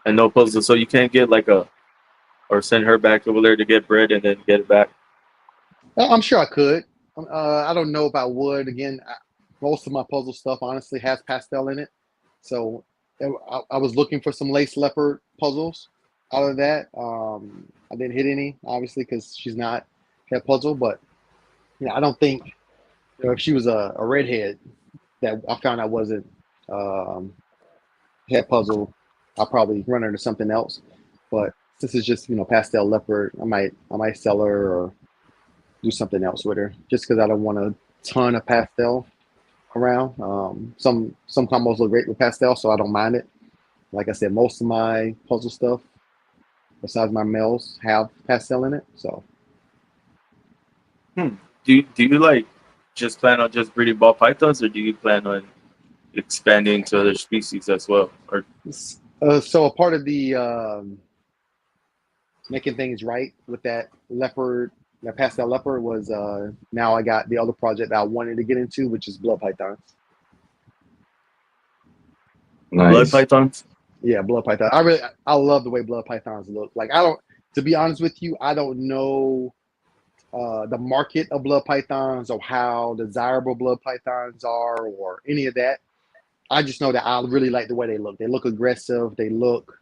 And no puzzle, so you can't get or send her back over there to get bread and then get it back. I'm sure I could. I don't know if I would. Again, most of my puzzle stuff honestly has pastel in it, so I was looking for some lace leopard puzzles out of that. I didn't hit any, obviously, because she's not that puzzle. But I don't think if she was a redhead that I found out wasn't head puzzle, I'll probably run her to something else. But since it's just pastel leopard, I might sell her or do something else with her, just because I don't want a ton of pastel around. Some combos look great with pastel, so I don't mind it. Like I said, most of my puzzle stuff, besides my males, have pastel in it. So, Do you just plan on just breeding ball pythons, or do you plan on expanding to other species as well? Or so a part of the making things right with that leopard, that pastel leopard, was now I got the other project that I wanted to get into, which is blood pythons. Nice. blood pythons? Yeah, blood python. I love the way blood pythons look. Like to be honest with you, I don't know the market of blood pythons or how desirable blood pythons are or any of that. I just know that I really like the way they look. They look aggressive. They look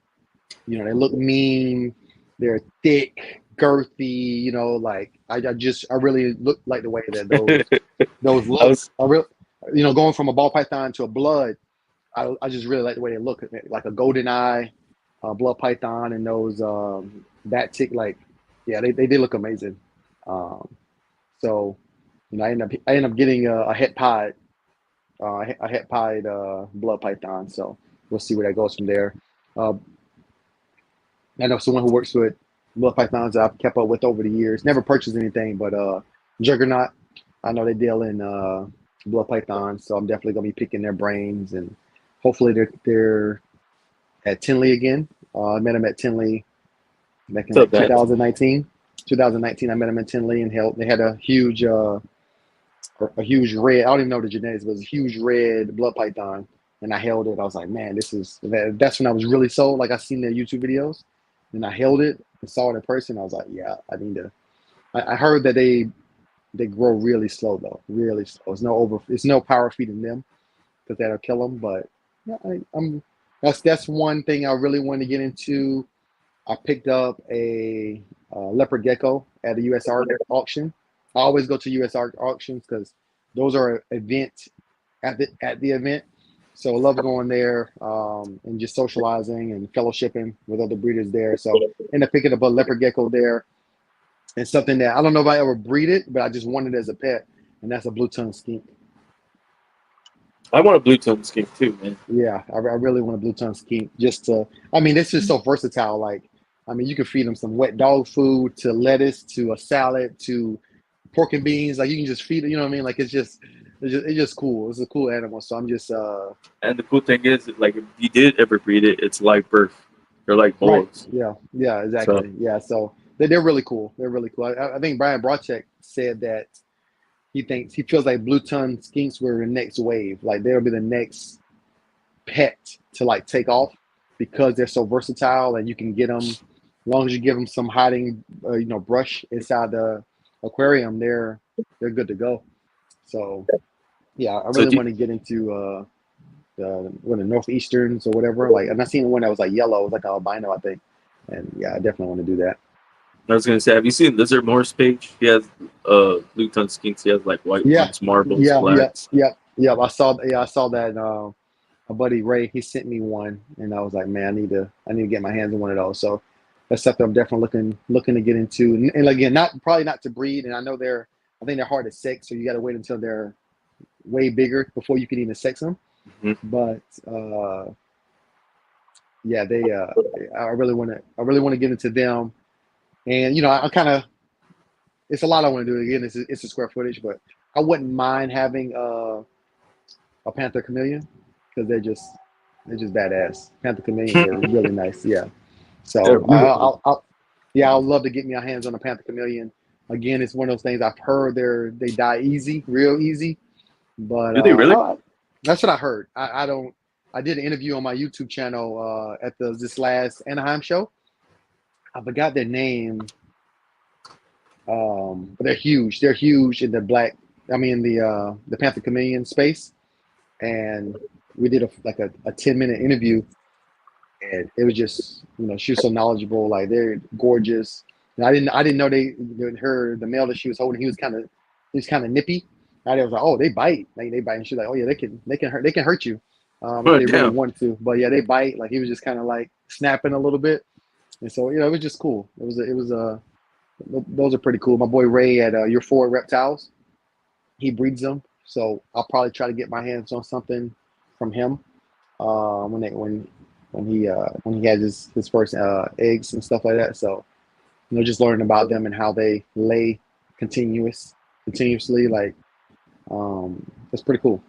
mean. They're thick, girthy. I really look like the way that those look. Going from a ball python to a blood, I just really like the way they look, like a golden eye, blood python, and those bat tick. Like, yeah, they look amazing. Um, so, I end up getting a het pied, a het pied blood python. So we'll see where that goes from there. Uh, I know someone who works with blood pythons that I've kept up with over the years. Never purchased anything, but Juggernaut, I know they deal in blood pythons, so I'm definitely gonna be picking their brains, and hopefully they're at Tinley again. I met them at Tinley back in So like that 2019. 2019, I met them at Tinley, and they had a huge red. I don't even know the genetics, but it was a huge red blood python, and I held it. I was like, man, that's when I was really sold. Like I seen their YouTube videos, and I held it and saw it in person. I was like, yeah, I need to. I heard that they grow really slow though, really slow. It's no power feeding them because that'll kill them. But yeah, that's one thing I really want to get into. I picked up a leopard gecko at a USR auction. I always go to USR auctions because those are event at the event. So I love going there and just socializing and fellowshipping with other breeders there. So end up picking up a leopard gecko there. And something that I don't know if I ever breed it, but I just wanted it as a pet, and that's a blue-tongued skink. I want a blue tongue skink too, man. Yeah, I really want a blue-tongued skink. This is so versatile. Like, I mean, you can feed them some wet dog food, to lettuce, to a salad, to pork and beans. Like, you can just feed it. You know what I mean? Like, it's just cool. It's a cool animal. So I'm just And the cool thing is, like, if you did ever breed it, it's live birth. They're like bullets. right. Yeah, exactly. So Yeah, so they're really cool. They're really cool. I think Brian Brochek said that he feels like blue-tongued skinks were the next wave. Like, they'll be the next pet to like take off because they're so versatile, and you can get them as long as you give them some hiding, brush inside the aquarium. They're good to go. So yeah, I So really want to get into the northeasterns or whatever. Like, and I seen one that was like yellow, it was like albino, I think. And yeah, I definitely want to do that. I was gonna say, have you seen Lizard Moore's page? He has blue tongue skinks. He has like white ones, marbles, blacks. Yeah. I saw that. My buddy Ray, he sent me one, and I was like, man, I need to get my hands on one of those. So that's something I'm definitely looking to get into. And again, probably not to breed. And I think they're hard to sex, so you got to wait until they're way bigger before you can even sex them. Mm-hmm. But yeah, I really want to get into them. And I kind of, it's a lot I want to do. Again, it's a square footage, but I wouldn't mind having a panther chameleon because they're just badass. Panther chameleons are really nice. Yeah. So I'll love to get my hands on a panther chameleon. Again, it's one of those things I've heard they die easy, real easy. But Do they really? that's what I heard. I don't. I did an interview on my YouTube channel at this last Anaheim show. I forgot their name. But they're huge. They're huge in the the panther chameleon space. And we did a 10-minute interview, and it was just, she was so knowledgeable. Like, they're gorgeous. And I didn't know the male that she was holding, he was kind of nippy. I was like, oh, they bite. Like, they bite. And she's like, oh yeah, they can hurt you. If they really want to. But yeah, they bite. Like, he was just kind of like snapping a little bit. And so, it was just cool. Those are pretty cool. My boy Ray at Your For Reptiles, he breeds them. So I'll probably try to get my hands on something from him when he has his first eggs and stuff like that. So just learning about them and how they lay continuously, like that's pretty cool.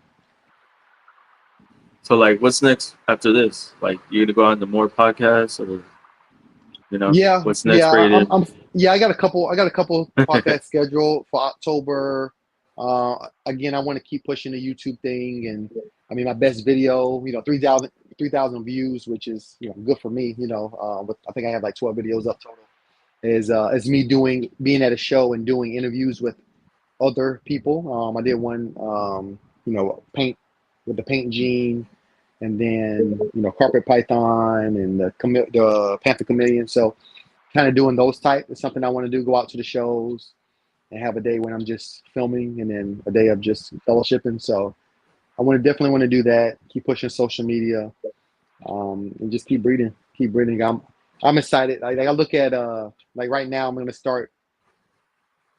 So, like, what's next after this? Like, you gonna go on to more podcasts, or what's next for you? I got a couple podcasts scheduled for October. Again, I want to keep pushing the YouTube thing, and I mean, my best video, 3,000 views, which is good for me. But I think I have like 12 videos up total. Is me being at a show and doing interviews with other people. I did one, paint with the paint gene, and then carpet python and the panther chameleon. So, kind of doing those type is something I want to do. Go out to the shows and have a day when I'm just filming, and then a day of just fellowshipping. So I definitely want to do that. Keep pushing social media, and just keep breeding. Keep breeding. I'm excited. Like I look at like right now, I'm gonna start.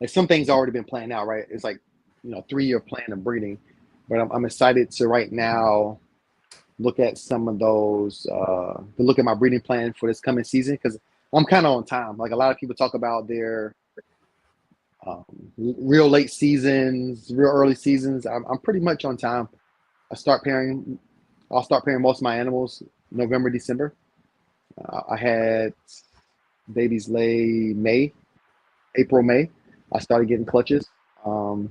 Like some things already been planned out, right? It's like 3-year plan of breeding, but I'm excited to right now look at some of those. To look at my breeding plan for this coming season because I'm kind of on time. Like a lot of people talk about their real late seasons, real early seasons. I'm pretty much on time. I'll start pairing most of my animals November, December. I had babies lay April, May. I started getting clutches. Probably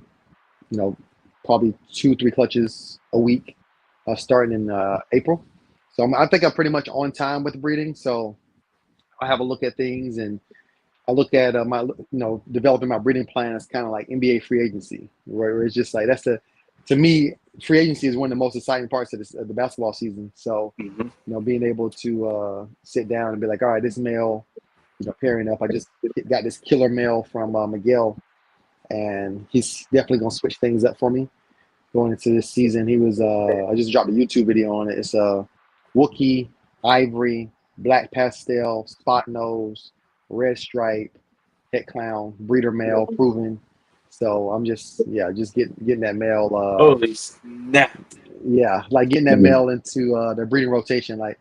2-3 clutches a week, starting in April. So I think I'm pretty much on time with breeding. So I have a look at things and I look at my, developing my breeding plan as kind of like NBA free agency, where it's just like to me, free agency is one of the most exciting parts of the basketball season. So, being able to sit down and be like, all right, this male, pairing up. I just got this killer male from Miguel, and he's definitely gonna switch things up for me going into this season. He was I just dropped a YouTube video on it. It's a Wookie, Ivory, Black Pastel, Spot Nose, Red Stripe, Het Clown, breeder male, proven. So I'm just getting that male. Holy snap! Yeah, like getting that male into the breeding rotation. Like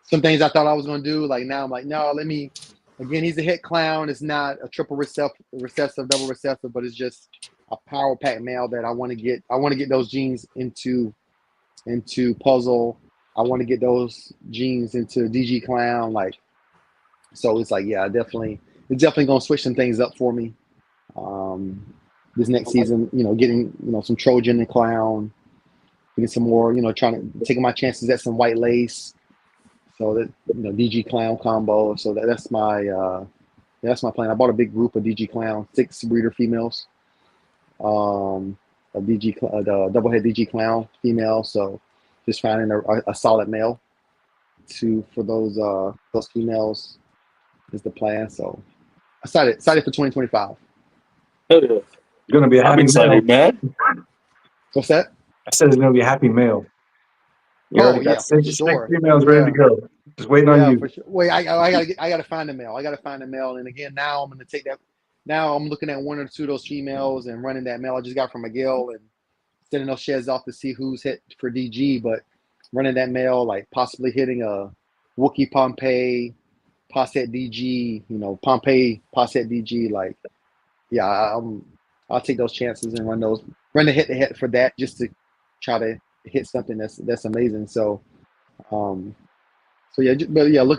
some things I thought I was gonna do, like now I'm like, no, let me. Again, he's a Het Clown. It's not a triple recessive, double recessive, but it's just a power pack male that I want to get. I want to get those genes into puzzle. I want to get those genes into DG Clown. Like, so it's like, yeah, it's definitely gonna switch some things up for me. This next season, getting some Trojan and Clown, getting some more, taking my chances at some white lace. So that DG Clown combo. So that's my plan. I bought a big group of DG Clown, 6 breeder females, of the double head DG Clown female. So just finding a solid male for those females is the plan. So excited for 2025. Hell yeah. It's gonna be a I'm happy excited, male. man. What's that? I said it's gonna be a happy male. You already got for six sure. females ready to go. Just waiting on you. For sure. Wait, I gotta find a male. I gotta find a male. And again, now I'm gonna take that. Now I'm looking at 1 or 2 of those females and running that male I just got from Miguel and sending those sheds off to see who's hit for DG. But running that male, like possibly hitting a Wookie Pompeii, Posset DG, Pompeii, Posset DG. Like, yeah, I'll take those chances and run the head to head for that just to try to hit something that's amazing. So, looking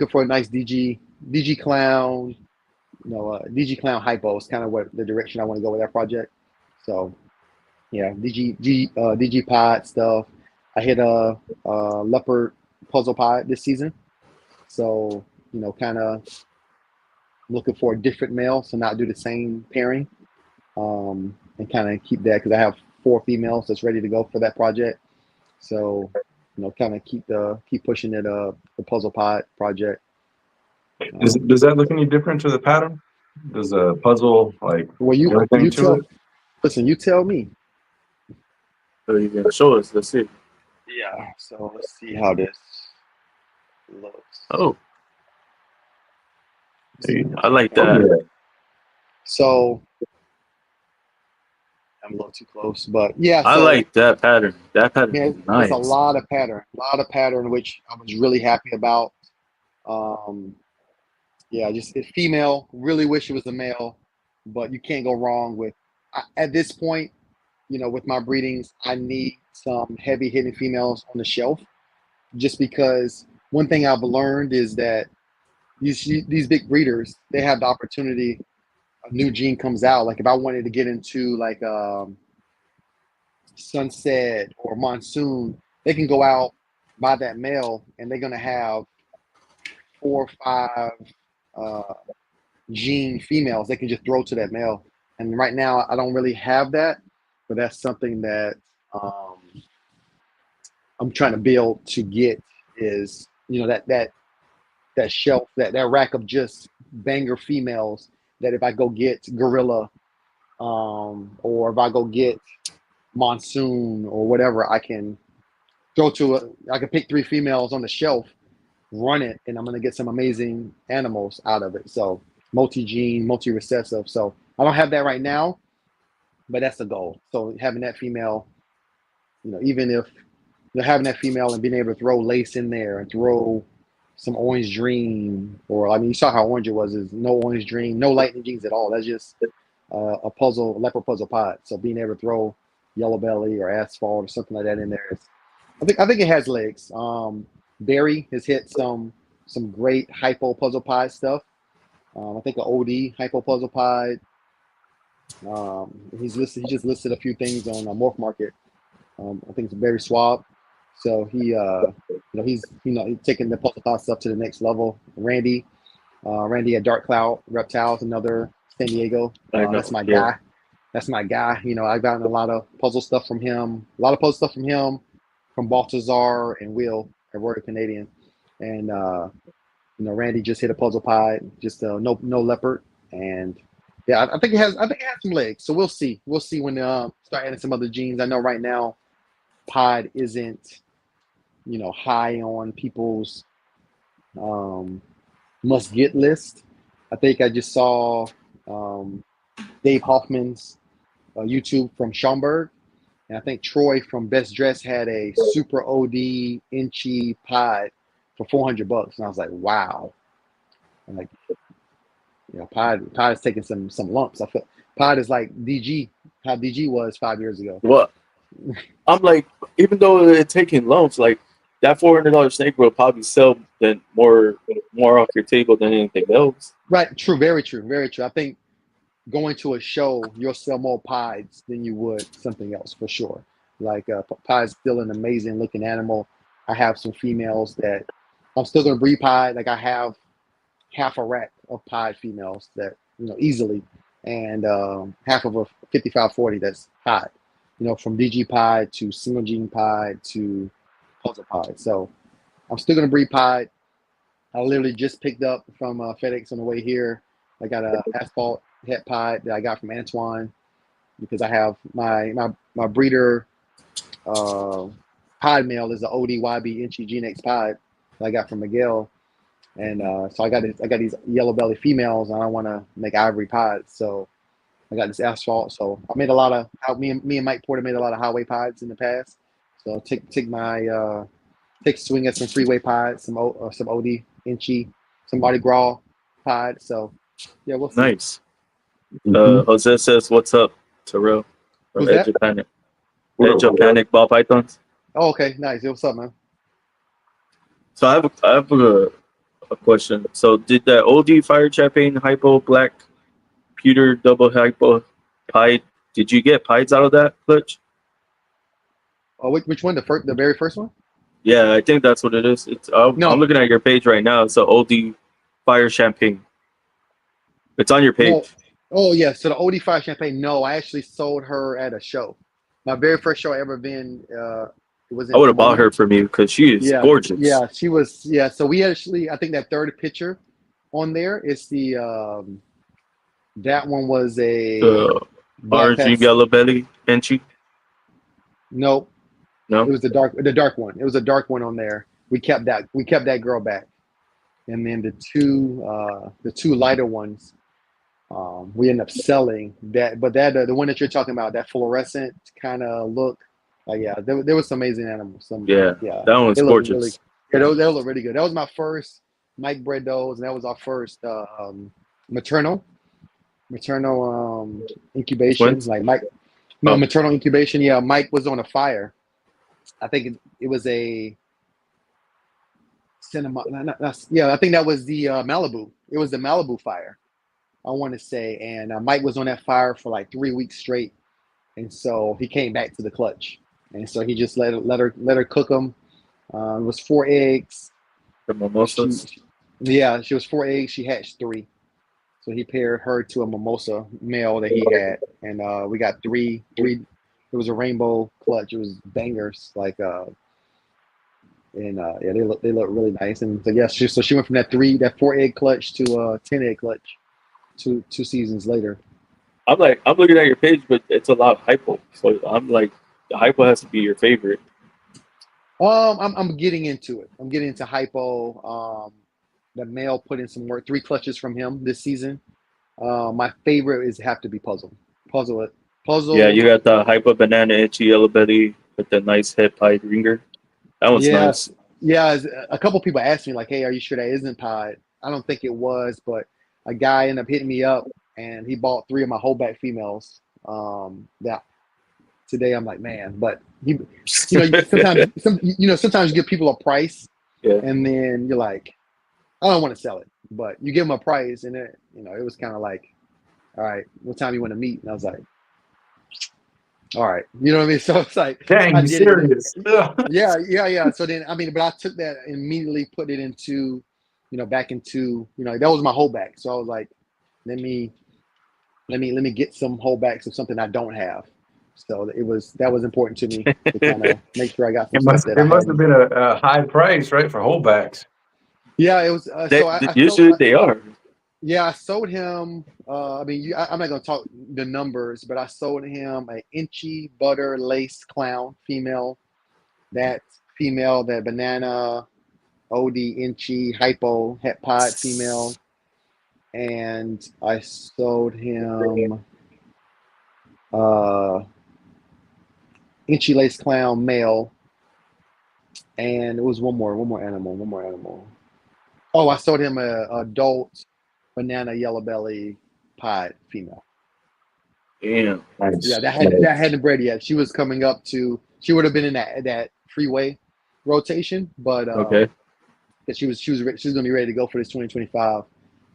for a nice DG Clown, DG Clown hypo is kind of what the direction I want to go with that project. So, yeah, DG pod stuff. I hit a leopard puzzle pod this season, so kind of looking for a different male, so not do the same pairing, and kind of keep that because I have 4 females that's ready to go for that project. So, kind of keep pushing it the puzzle pod project. Does that look any different to the pattern? Does a puzzle like you tell me. So you can show us. Let's see. Yeah. So let's see how this looks. Oh, I like that. So I'm a little too close, but yeah. I like that pattern. That pattern is nice. There's a lot of pattern, which I was really happy about. Just a female. Really wish it was a male, but you can't go wrong with. At this point, with my breedings, I need some heavy hitting females on the shelf, just because one thing I've learned is that these big breeders, they have the opportunity. A new gene comes out. Like if I wanted to get into like Sunset or Monsoon, they can go out, buy that male, and they're gonna have 4 or 5 gene females they can just throw to that male. And right now, I don't really have that, but that's something that I'm trying to build to get is that shelf, that rack of just banger females. That if I go get Gorilla, or if I go get Monsoon or whatever, I can I could pick 3 females on the shelf, run it, and I'm gonna get some amazing animals out of it. So multi-gene, multi-recessive. So I don't have that right now, but that's the goal. So having that female, even if having that female and being able to throw lace in there and throw some orange dream, or I mean, you saw how orange it was. Is no orange dream, no lightning genes at all. That's just a leopard puzzle pod. So being able to throw yellow belly or asphalt or something like that in there, I think it has legs. Barry has hit some great hypo puzzle pod stuff. I think an OD hypo puzzle pod. He just listed a few things on Morph Market. I think it's very suave. So he's taking the puzzle pod stuff to the next level. Randy at Dark Cloud Reptiles, another San Diego. That's my guy. That's my guy. I've gotten a lot of puzzle stuff from him. From Baltazar and Will at Royal Canadian, and Randy just hit a puzzle pod, just no leopard, and yeah, I think it has some legs. So we'll see when start adding some other genes. I know right now, pod isn't high on people's must get list. I think I just saw Dave Hoffman's YouTube from Schaumburg. And I think Troy from Best Dress had a super OD inchy pod for $400, and I was like, wow. I'm like, pod is taking some lumps. I feel pod is like DG, how DG was 5 years ago. Well, I'm like, even though it's taking lumps, like that $400 snake will probably sell then more off your table than anything else. Right. True. Very true. Very true. I think going to a show, you'll sell more pies than you would something else for sure. Like pie is still an amazing looking animal. I have some females that I'm still going to breed pie. Like I have half a rack of pie females that easily, and half of a 5540 that's hot. From DG pie to single gene pie to puzzle pie. So I'm still going to breed pie. I literally just picked up from FedEx on the way here. I got a asphalt het pod that I got from Antoine because I have my breeder pod male is the ODYB Inchy Gene X pod that I got from Miguel, and so I got these yellow belly females, and I want to make ivory pods. So I got this asphalt. So I made a lot of me and Mike Porter made a lot of highway pods in the past. So take a swing at some freeway pods, some OD Inchy, some Mardi Gras pod. So yeah, we'll see. Nice. Jose says, "What's up, Terrell from Edge of Panic? Edge of Panic ball pythons." Oh, okay, nice. What's up, man? So I have a question. So did that OD Fire Champagne Hypo Black Pewter Double Hypo Pied? Did you get pieds out of that clutch? Oh, which one? The very first one? Yeah, I think that's what it is. No. I'm looking at your page right now. So OD Fire Champagne. It's on your page. Oh yeah. So the OD Fire Champagne. No, I actually sold her at a show. My very first show I ever been. It was. I would have bought her from you because she is gorgeous. Yeah, she was. Yeah. So we actually, I think that third picture on there is the. That one was a. Orange yellow belly Inchy. No. No. It was the dark one. It was a dark one on there. We kept that girl back, and then the two lighter ones. We ended up selling that, but the one that you're talking about, that fluorescent kind of look, there was some amazing animals. That one's gorgeous. They look really good. That was my first Mike bred those, and that was our first maternal incubation. Twins? Like Mike, no maternal incubation. Yeah, Mike was on a fire. I think it was a cinema. I think that was the Malibu. It was the Malibu fire, I want to say, and Mike was on that fire for like 3 weeks straight, and so he came back to the clutch, and so he just let her cook them. It was 4 eggs. The mimosas. She was 4 eggs. She hatched 3, so he paired her to a mimosa male that he had, and we got three. It was a rainbow clutch. It was bangers, like they look really nice. And so she went from that 4 egg clutch to a 10 egg clutch. Two seasons later. I'm looking at your page, but it's a lot of hypo. So I'm like, the hypo has to be your favorite. I'm getting into it. I'm getting into hypo. The male put in some work. 3 clutches from him this season. My favorite is have to be puzzle. Puzzle. Yeah, Puzzle. you got the hyper banana itchy yellow belly with the nice hip hide ringer. That one's Yes. nice. Yeah. A couple people asked me like, "Hey, are you sure that isn't pod?" I don't think it was, but a guy ended up hitting me up and he bought 3 of my holdback females. That today I'm like, man, but he, sometimes you give people a price Yeah. and then you're like, I don't want to sell it, but you give them a price and it was kind of like, all right, what time you want to meet? And I was like, all right, you know what I mean? So it's like Dang, I you did it. serious? Ugh. Yeah. So then, I mean, but I took that and immediately put it into, back into, that was my holdback. So I was like, let me get some holdbacks of something I don't have. So that was important to me to kind of make sure I got some stuff that It I must have hadn't. been a high price, right, for holdbacks. Yeah, it was. So I sold. Usually they are. Yeah, I sold him. I mean, I'm not gonna talk the numbers, but I sold him an inchy butter lace clown female. That female, that banana OD inchy hypo het pod female, and I sold him uh inchy lace clown male, and it was one more animal. Oh, I sold him a adult banana yellow belly pod female. Damn. Yeah, Nice. that hadn't bred yet. She was coming up to. She would have been in that freeway rotation, but Okay. 'cause she was gonna be ready to go for this 2025.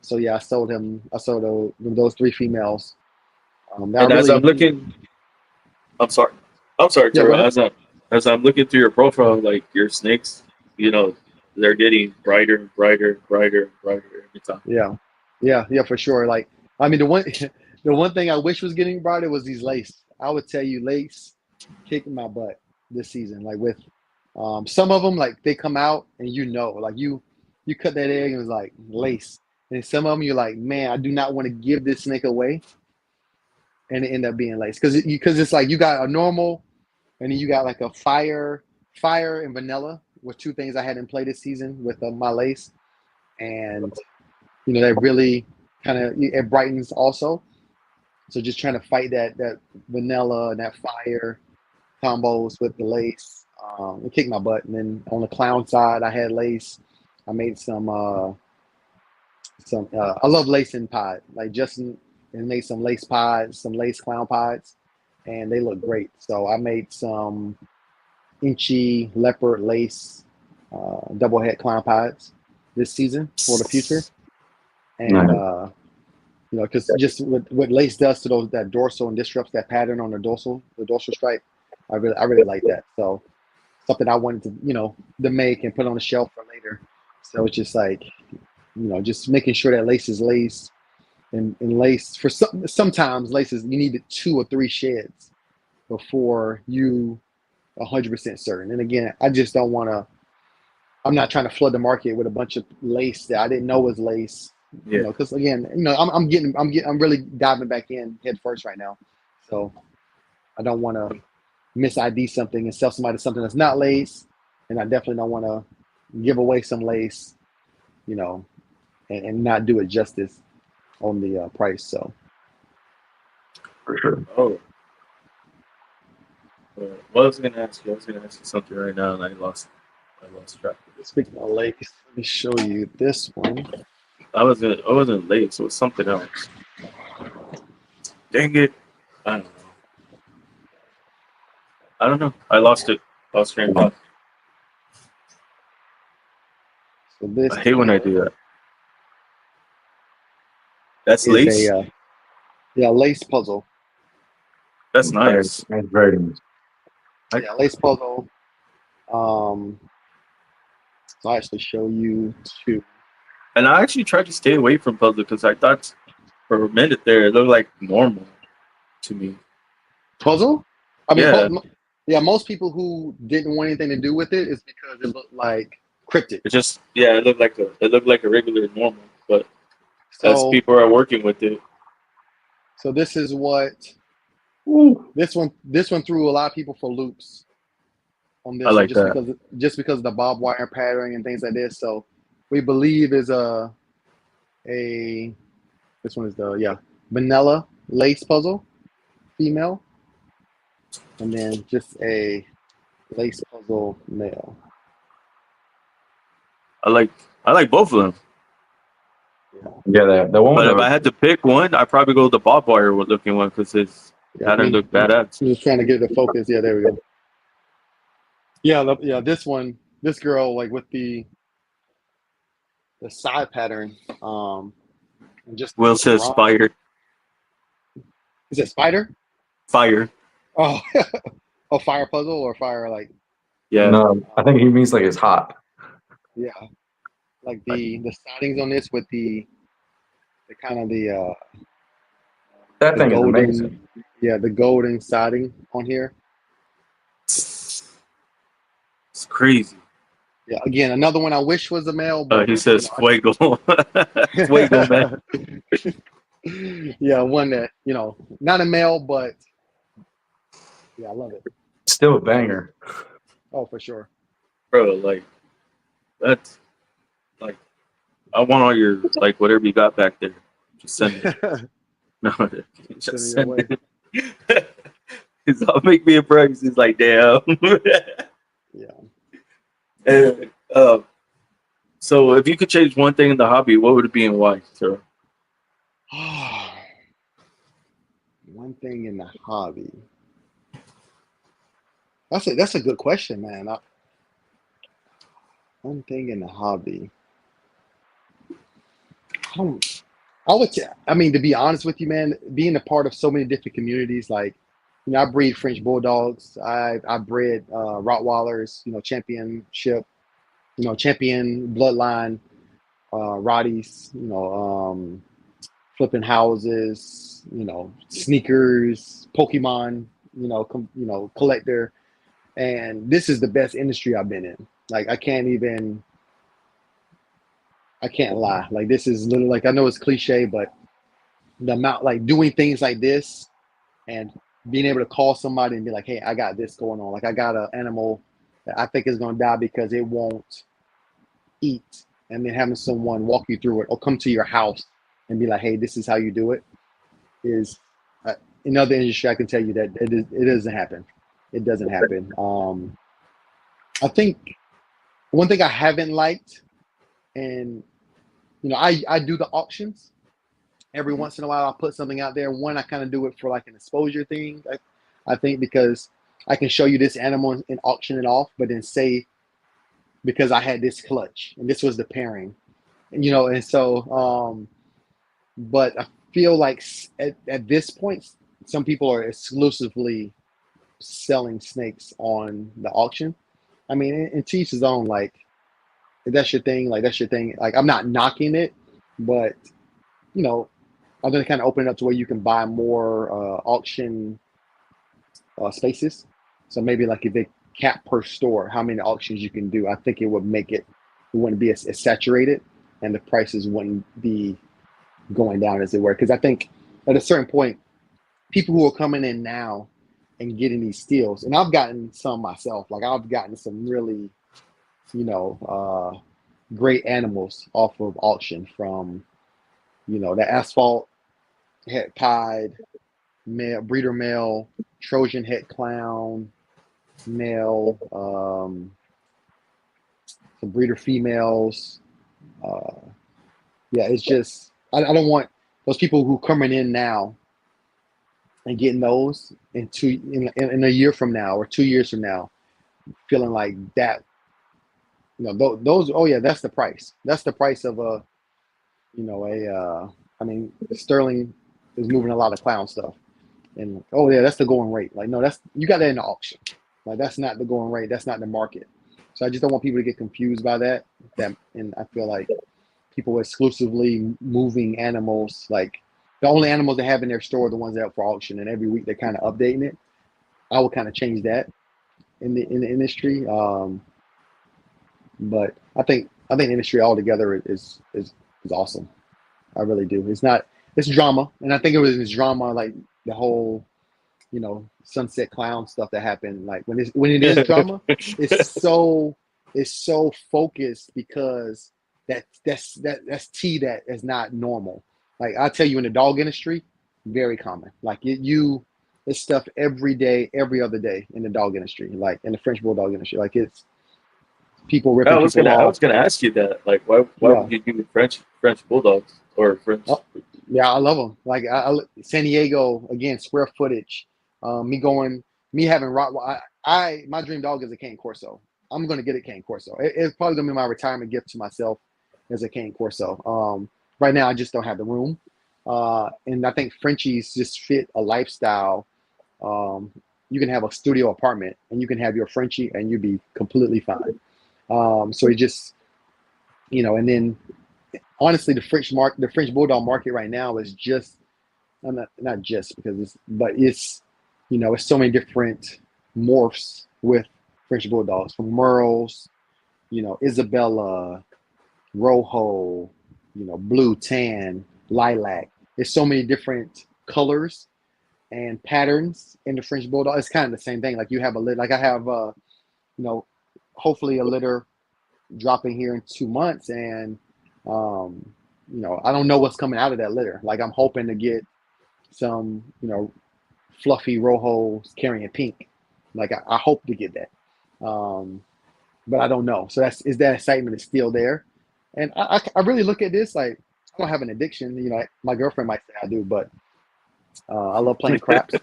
So yeah, I sold him. I sold those 3 females. That And as I'm really. looking, I'm sorry. I'm sorry, Yeah, go Terrell. ahead. As I'm looking through your profile, like your snakes, they're getting brighter and brighter and brighter and brighter every time. Yeah, for sure. Like, I mean, the one the one thing I wish was getting brighter was these lace. I would tell you, lace kicking my butt this season. Like with some of them, like they come out and like you cut that egg and it was like lace. And some of them you're like, man, I do not want to give this snake away, and it end up being lace because it's like you got a normal, and then you got like a fire and vanilla were 2 things I had in play this season with my lace, and that really kind of it brightens also. So just trying to fight that vanilla and that fire combos with the lace. It kicked my butt. And then on the clown side, I had lace. I made some. I love lace in pod. Like Justin and made some lace pods, some lace clown pods, and they look great. So I made some inchy leopard lace double head clown pods this season for the future. And Nice. because just what lace does to that dorsal and disrupts that pattern on the dorsal stripe, I really like that. So something I wanted to make and put on the shelf for later. So it's just like just making sure that lace is lace and lace for sometimes laces you need 2 or 3 sheds before you 100% certain. And again, I just don't want to. I'm not trying to flood the market with a bunch of lace that I didn't know was lace. Yeah. Because again, I'm really diving back in head first right now. So I don't want to mis-ID something and sell somebody something that's not lace, and I definitely don't want to give away some lace, and not do it justice on the price. So For sure. Oh. What I was gonna ask you? I was gonna ask you something right now, and I lost track. speaking of lace, let me show you this one. I wasn't late, so it was something else. Dang it! I don't know. I don't know. I lost it. Lost train of thought. So this I hate when I do that. That's is lace. a lace puzzle. That's nice. That's very nice. Yeah, lace puzzle. So I'll actually show you 2. And I actually tried to stay away from puzzle because I thought for a minute there it looked like normal to me. Puzzle? I mean, Yeah. most people who didn't want anything to do with it is because it looked like cryptid. It looked like a regular normal, but as So, people are working with it, so this is what Ooh. this one threw a lot of people for loops. on I this one like that. just because of the barbed wire pattern and things like this. So we believe is a this one is the vanilla lace puzzle female, and then just a lace puzzle male. I like both of them. Yeah, the one But with if I had to pick one, I'd probably go with the barbed wire looking one because his pattern looked badass. I'm just trying to get it to focus. Yeah, there we go. Yeah, this one, this girl, like with the side pattern, and just Will with the says rhyme. fire. Is it spider? Fire. Oh, oh, fire puzzle or fire like Yeah. no, I think he means like it's hot. yeah, like the sidings on this with the kind of the That thing is amazing. golden, yeah, the golden siding on here. It's crazy. Yeah, again, another one I wish was a male, but He says fuego. Fuego, man. yeah, one that not a male, but yeah, I love it. Still a banger. Oh, for sure. Bro, like, that's, like, I want all your, like, whatever you got back there. Just send it. No, just Send it send it. I'll make me a price. He's like, damn. Yeah. And, so if you could change one thing in the hobby, what would it be and why, Terrell? One thing in the hobby. That's a good question, man. One thing in the hobby. I mean, to be honest with you, man, being a part of so many different communities, like, I breed French bulldogs. I bred Rottweilers, championship, champion bloodline, Rotties, flipping houses, sneakers, Pokemon, collector. And this is the best industry I've been in. Like, I can't lie. Like, this is literally, like, I know it's cliche, but the amount, like, doing things like this and being able to call somebody and be like, hey, I got this going on. Like, I got an animal that I think is going to die because it won't eat. And then having someone walk you through it or come to your house and be like, hey, this is how you do it is in other industry, I can tell you that it doesn't happen. It doesn't happen. I think one thing I haven't liked, and I do the auctions every once in a while. I'll put something out there. One, I kind of do it for like an exposure thing. I think because I can show you this animal and auction it off, but then say because I had this clutch and this was the pairing, and so but I feel like at this point, some people are exclusively selling snakes on the auction. I mean, and to each his own. Like, if that's your thing, like that's your thing. Like, I'm not knocking it, but I'm going to kind of open it up to where you can buy more auction spaces. So maybe like if they cap per store how many auctions you can do, I think it would make it wouldn't be as saturated and the prices wouldn't be going down as they were. Because I think at a certain point, people who are coming in now and getting these steals, and I've gotten some myself. Like, I've gotten some really, great animals off of auction from, the asphalt het pied male, breeder male, Trojan het clown male, some breeder females. Yeah, it's just I don't want those people who coming in now and getting those in a year from now or 2 years from now, feeling like that. Those. Oh yeah, that's the price. That's the price of a. I mean, Sterling is moving a lot of clown stuff, and oh yeah, that's the going rate. Like, no, you got that in the auction. Like, that's not the going rate. That's not the market. So I just don't want people to get confused by that. And I feel like people exclusively moving animals, like the only animals they have in their store are the ones that are up for auction, and every week they're kind of updating it. I would kind of change that in the industry. But I think the industry altogether is awesome. I really do. It's drama, and I think it was this drama, like the whole sunset clown stuff that happened. Like when it is drama, it's so focused because that's tea that is not normal. Like I tell you, in the dog industry, very common. Like it's stuff every day, every other day in the dog industry, like in the French bulldog industry. Like it's people ripping people I off. was gonna ask you that. Like, why Yeah. would you do French bulldogs or French? Oh, yeah, I love them. Like San Diego again, square footage. Me having rock. My dream dog is a cane corso. I'm gonna get a cane corso. It's probably gonna be my retirement gift to myself as a cane corso. Right now I just don't have the room, and I think Frenchies just fit a lifestyle. You can have a studio apartment and you can have your Frenchie and you'd be completely fine. So it just, and then honestly, the French bulldog market right now is just, not just because it's so many different morphs with French bulldogs, from Merles, Isabella, Rojo, blue, tan, lilac. There's so many different colors and patterns in the French bulldog. It's kind of the same thing. Like you have a litter, like I have, hopefully a litter dropping here in 2 months, and I don't know what's coming out of that litter. Like I'm hoping to get some, fluffy Rojos carrying pink. Like I hope to get that, but I don't know. So that excitement is still there, and I really look at this like I don't have an addiction. My girlfriend might say I do, but I love playing craps.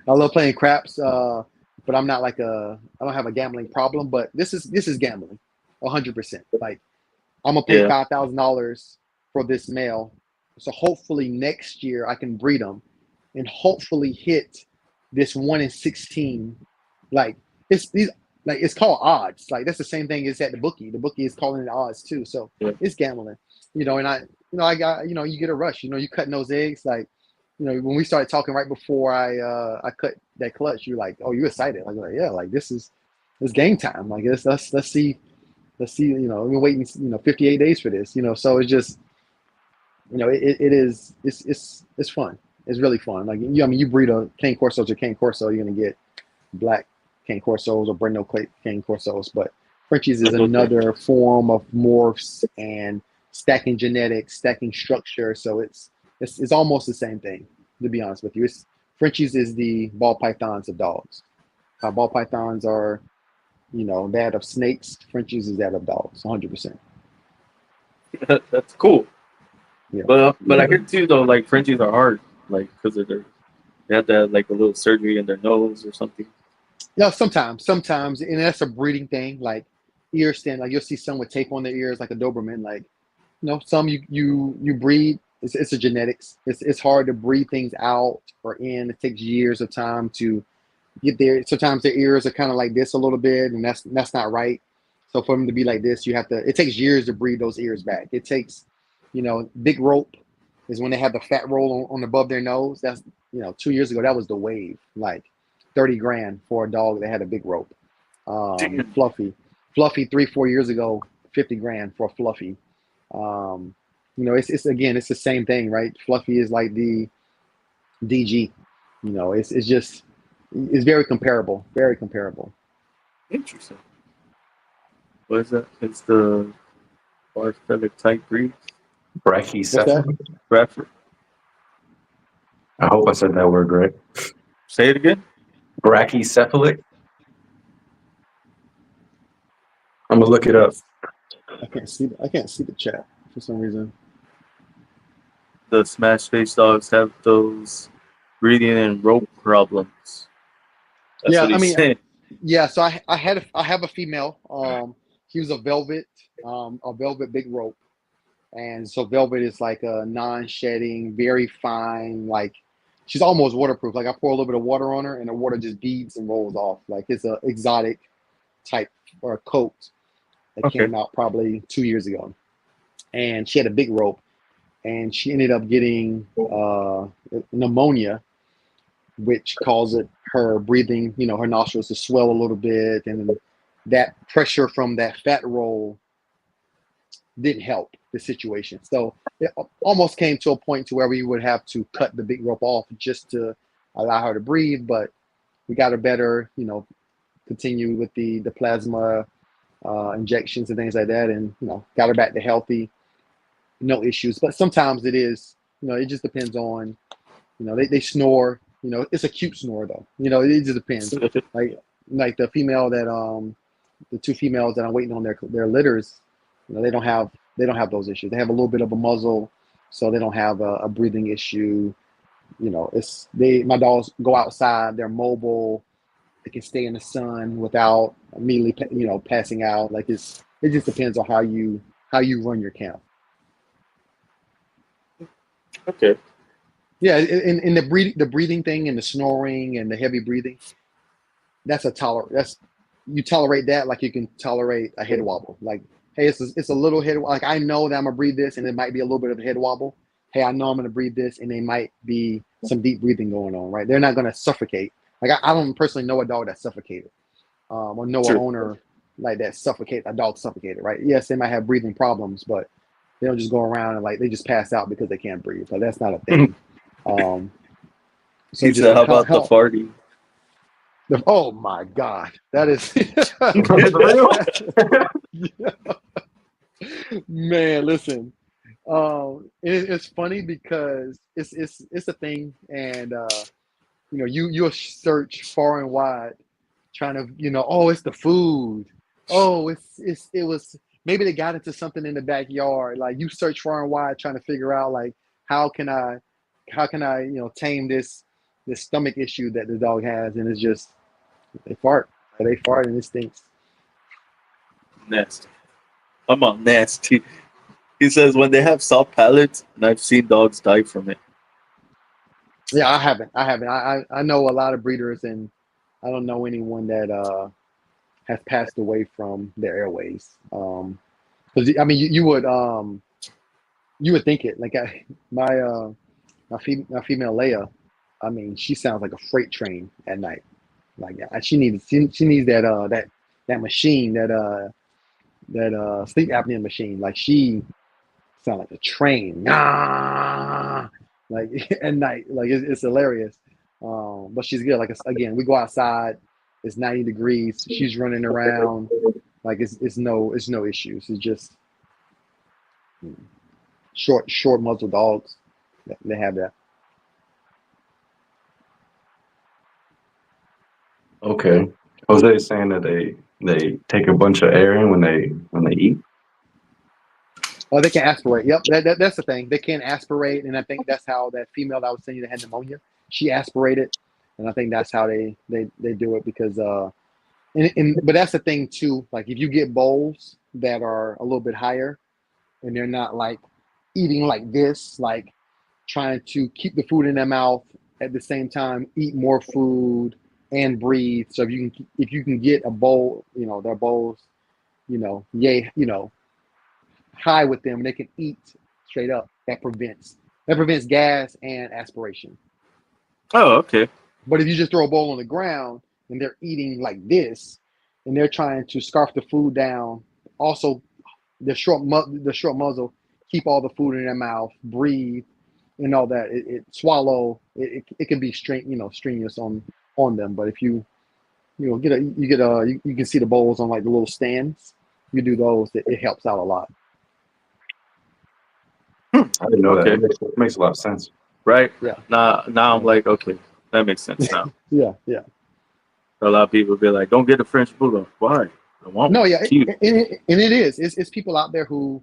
I love playing craps, but I'm not like I don't have a gambling problem. But this is gambling, 100%. Like I'm gonna pay Yeah. $5,000 for this male, so hopefully next year I can breed them, and hopefully hit this 1 in 16. Like it's called odds. Like that's the same thing as at the bookie. The bookie is calling it odds too. So Yeah. it's gambling. And I got you get a rush. You cutting those eggs like. When we started talking right before I cut that clutch, you're like, oh, you're excited. Like, yeah, like it's game time. Like let's see. We've been waiting 58 days for this. So it's just it's fun. It's really fun. Like you breed a cane corso to cane corso, you're gonna get black cane corsos or brindle cane corsos, but Frenchies is another form of morphs and stacking genetics, stacking structure. So it's almost the same thing, to be honest with you. Frenchies is the ball pythons of dogs. Ball pythons are, that of snakes. Frenchies is that of dogs, 100%. That's cool. Yeah. But I hear too though, like Frenchies are hard, like because they have to have like a little surgery in their nose or something. Yeah, sometimes, and that's a breeding thing. Like ear stand, like you'll see some with tape on their ears, like a Doberman. Like, some you breed. It's a genetics. It's hard to breed things out or in. It takes years of time to get there. Sometimes their ears are kind of like this a little bit, and that's not right. So for them to be like this, it takes years to breed those ears back. It takes, big rope is when they have the fat roll on above their nose. That's 2 years ago, that was the wave. Like 30 grand for a dog that had a big rope. Fluffy 3-4 years ago, 50 grand for a Fluffy. It's the same thing, right? Fluffy is like the DG. It's very comparable. Very comparable. Interesting. What is that? It's the orthophilic type breed. Brachycephalic. Bradford. I hope I said that word right. Say it again. Brachycephalic. I'm gonna look it up. I can't see the chat for some reason. The smash face dogs have those breathing and rope problems. That's what he's saying. Yeah. So I have a female. He was a velvet big rope, and so velvet is like a non-shedding, very fine. Like she's almost waterproof. Like I pour a little bit of water on her, and the water just beads and rolls off. Like it's an exotic type or a coat that came out probably 2 years ago, and she had a big rope, and she ended up getting pneumonia, which caused her breathing, her nostrils to swell a little bit, and that pressure from that fat roll didn't help the situation. So it almost came to a point to where we would have to cut the big rope off just to allow her to breathe. But we got her better, you know, continue with the plasma injections and things like that, and you know, got her back to healthy, no issues. But sometimes it is, you know, it just depends on, you know, they snore, you know, it's a cute snore though, you know, it just depends. Like the female that the two females that I'm waiting on their litters, you know, they don't have those issues. They have a little bit of a muzzle, so they don't have a breathing issue. You know, my dogs go outside, they're mobile, they can stay in the sun without immediately, you know, passing out. Like it just depends on how you run your camp. Okay. Yeah, and the breathing thing and the snoring and the heavy breathing, that's you tolerate that like you can tolerate a head wobble. Like, hey, it's a little head, like I know that I'm gonna breathe this and it might be a little bit of a head wobble. Hey, I know I'm gonna breathe this and there might be some deep breathing going on, right? They're not gonna suffocate. Like I don't personally know a dog that's suffocated, or know an owner like that a dog suffocated, right? Yes, they might have breathing problems, but they don't just go around and like they just pass out because they can't breathe. But that's not a thing. So He said, "How about the farting?" Oh my God, that is man. Listen, it's funny because it's a thing, and you know, you'll search far and wide trying to, you know, oh, it's the food. Oh, it was maybe they got into something in the backyard. Like you search far and wide trying to figure out like how can I you know, tame this stomach issue that the dog has, and it's just they fart and it stinks. Nasty. I'm on nasty. He says when they have soft palates, and I've seen dogs die from it. Yeah, I haven't. I know a lot of breeders, and I don't know anyone that has passed away from their airways. Because I mean, you would think it. Like my female Leia, I mean, she sounds like a freight train at night. Like she needs that machine, that sleep apnea machine. Like she sounds like a train. Ah! Like at night, like it's hilarious. But she's good. Like again, we go outside. It's 90 degrees. She's running around. Like it's no issues. It's just short muzzle dogs. They have that. Okay. Jose is saying that they take a bunch of air in when they eat. Oh, they can aspirate. Yep, that's the thing. They can aspirate, and I think that's how that female that I was saying that had pneumonia, she aspirated, and I think that's how they do it because but that's the thing too. Like if you get bowls that are a little bit higher, and they're not like eating like this, like trying to keep the food in their mouth at the same time, eat more food and breathe. So if you can get a bowl, you know, their bowls, you know, high with them, they can eat straight up. That prevents gas and aspiration. Oh, okay. But if you just throw a bowl on the ground and they're eating like this, and they're trying to scarf the food down, also the short muzzle, keep all the food in their mouth, breathe, and all that. It swallow. It can be strenuous on them. But if you can see the bowls on like the little stands. You do those. It helps out a lot. I didn't know Okay. that. It makes a lot of sense. Right? Yeah. Now I'm like, okay, that makes sense now. Yeah. A lot of people be like, don't get a French Bulldog. Why? I want No, one. yeah, It's cute. and it is. It's people out there who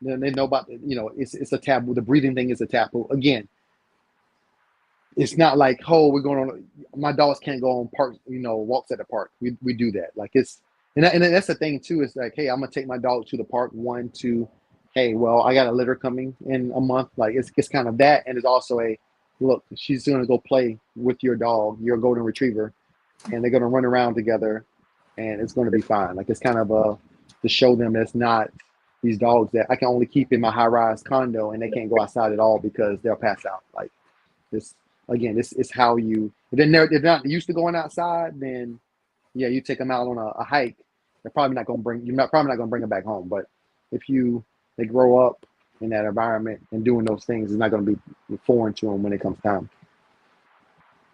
they know about. You know, it's a taboo. The breathing thing is a taboo. Again, it's not like, oh, we're going on. My dogs can't go on park. You know, walks at the park. We do that. Like and that's the thing too. Is like, hey, I'm gonna take my dog to the park. 1, 2. Hey, well, I got a litter coming in a month. Like it's kind of that, and it's also a look. She's gonna go play with your dog, your golden retriever, and they're gonna run around together, and it's gonna be fine. Like it's kind of to show them it's not these dogs that I can only keep in my high-rise condo, and they can't go outside at all because they'll pass out. Like this again, this is how you. If they're not used to going outside, then yeah, you take them out on a hike. They're probably not gonna bring them back home. But if they grow up in that environment and doing those things, it's not going to be foreign to them when it comes time.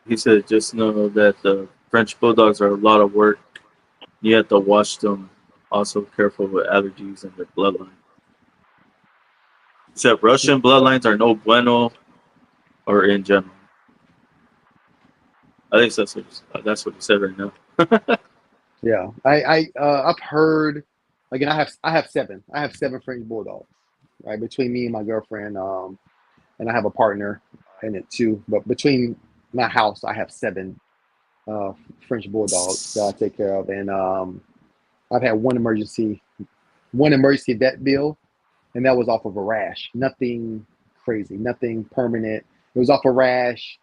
He said, just know that the French bulldogs are a lot of work. You have to watch them. Also careful with allergies and their bloodline. Except Russian bloodlines are no bueno, or in general. I think that's what you said right now. Yeah, I've heard. Again, I have seven. I have seven French bulldogs, right, between me and my girlfriend. And I have a partner in it too. But between my house, I have seven French bulldogs that I take care of, and I've had one emergency vet bill, and that was off of a rash. Nothing crazy, nothing permanent. It was off a rash.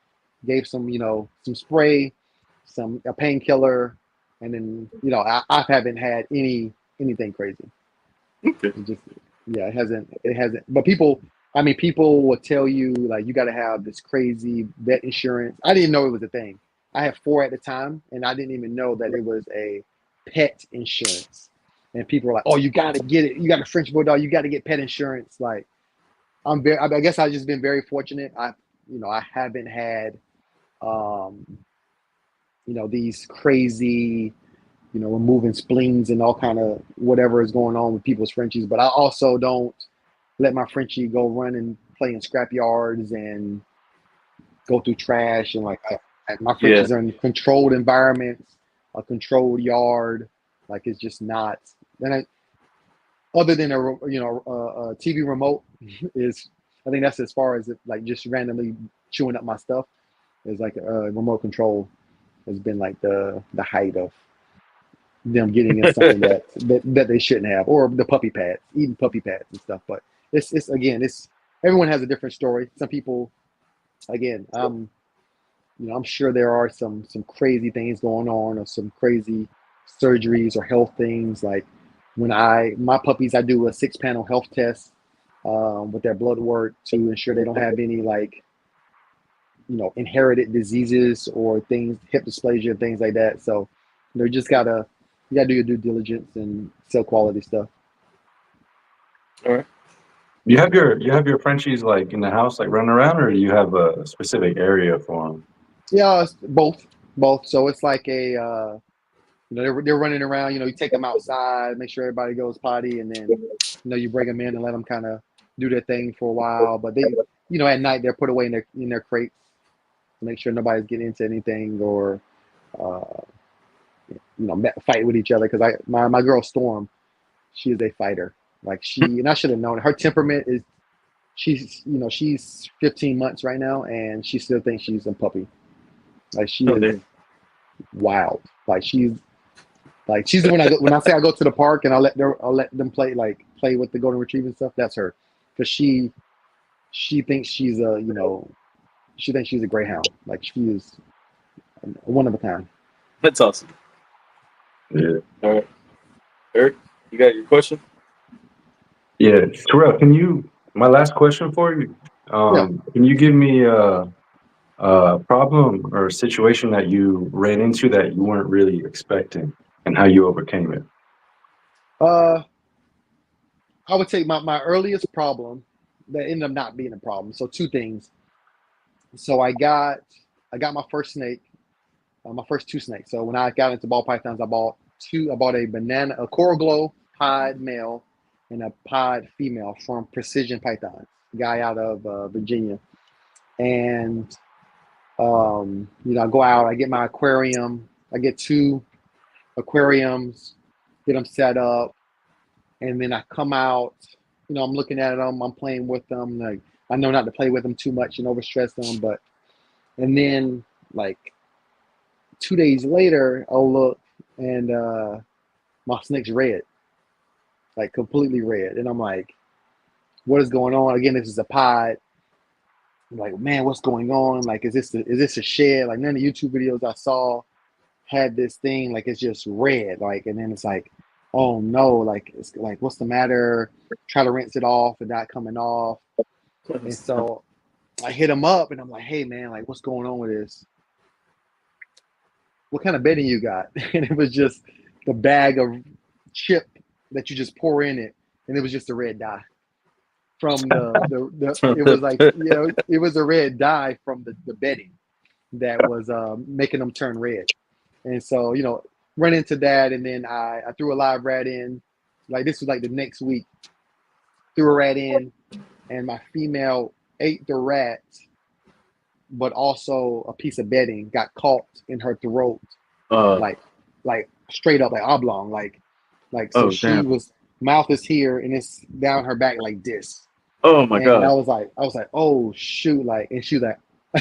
Gave some, some spray, a painkiller, and then I haven't had anything crazy. Okay. It just it hasn't. But people will tell you like you got to have this crazy vet insurance. I didn't know it was a thing. I had 4 at the time, and I didn't even know that it was a pet insurance. And people were like, "Oh, you got to get it. You got a French bulldog. You got to get pet insurance." Like, I guess I've just been very fortunate. I haven't had, these crazy, removing spleens and all kind of whatever is going on with people's Frenchies. But I also don't let my Frenchie go run and play in scrap yards and go through trash. And like my Frenchies are in controlled environments, a controlled yard. Like it's just not. And other than a TV remote is, I think that's as far as it, like just randomly chewing up my stuff. Is like a remote control has been like the height of them getting in something that they shouldn't have, or the puppy pads, eating puppy pads and stuff. But it's everyone has a different story. Some people, again, I'm sure there are some crazy things going on, or some crazy surgeries or health things. Like when my puppies, I do a 6-panel health test with their blood work to ensure they don't have any like inherited diseases or things, hip dysplasia, things like that. So you gotta do your due diligence and sell quality stuff. All right. You have your Frenchies like in the house, like running around, or do you have a specific area for them? Yeah, it's both. So it's like a they're running around. You take them outside, make sure everybody goes potty, and then you bring them in and let them kind of do their thing for a while. But they at night they're put away in their crates to make sure nobody's getting into anything or fight with each other. Because my girl Storm, she is a fighter. Like and I should have known her temperament is. She's 15 months right now, and she still thinks she's a puppy. Like she is wild. Like she's when I say I go to the park and I'll let them play with the golden retriever and stuff. That's her, because she thinks she's she thinks she's a greyhound. Like she is one of a kind. That's awesome. Yeah. All right, Eric, you got your question? Yeah, Terrell, my last question for you, can you give me a problem or a situation that you ran into that you weren't really expecting and how you overcame it? I would say my earliest problem that ended up not being a problem. So 2 things. So I got my first snake, my first 2 snakes. So when I got into ball pythons, I bought a coral glow pod male and a pod female from Precision Python, guy out of Virginia. And I go out, I get my aquarium, I get 2 aquariums, get them set up, and then I come out, I'm looking at them, I'm playing with them. Like I know not to play with them too much and overstress them, and then like 2 days later, I'll look and my snake's red, like completely red, and I'm like, what is going on? Again, this is a pod. I'm like, man, what's going on? Like, is this a shed? Like none of the YouTube videos I saw had this thing. Like it's just red. Like, and then it's like, oh no, like it's like, what's the matter? Try to rinse it off and not coming off. And so I hit him up and I'm like, hey man, like what's going on with this? What kind of bedding you got? And it was just the bag of chip that you just pour in it, and it was just a red dye from it was like it was a red dye from the bedding that was making them turn red. And so, run into that, and then I threw a live rat in. Like this was like the next week. Threw a rat in, and my female ate the rat, but also a piece of bedding got caught in her throat, Uh, like straight up, like oblong, like so oh she damn. was mouth is here and it's down her back like this. Oh my And god. I was like, oh shoot, like, and she was like,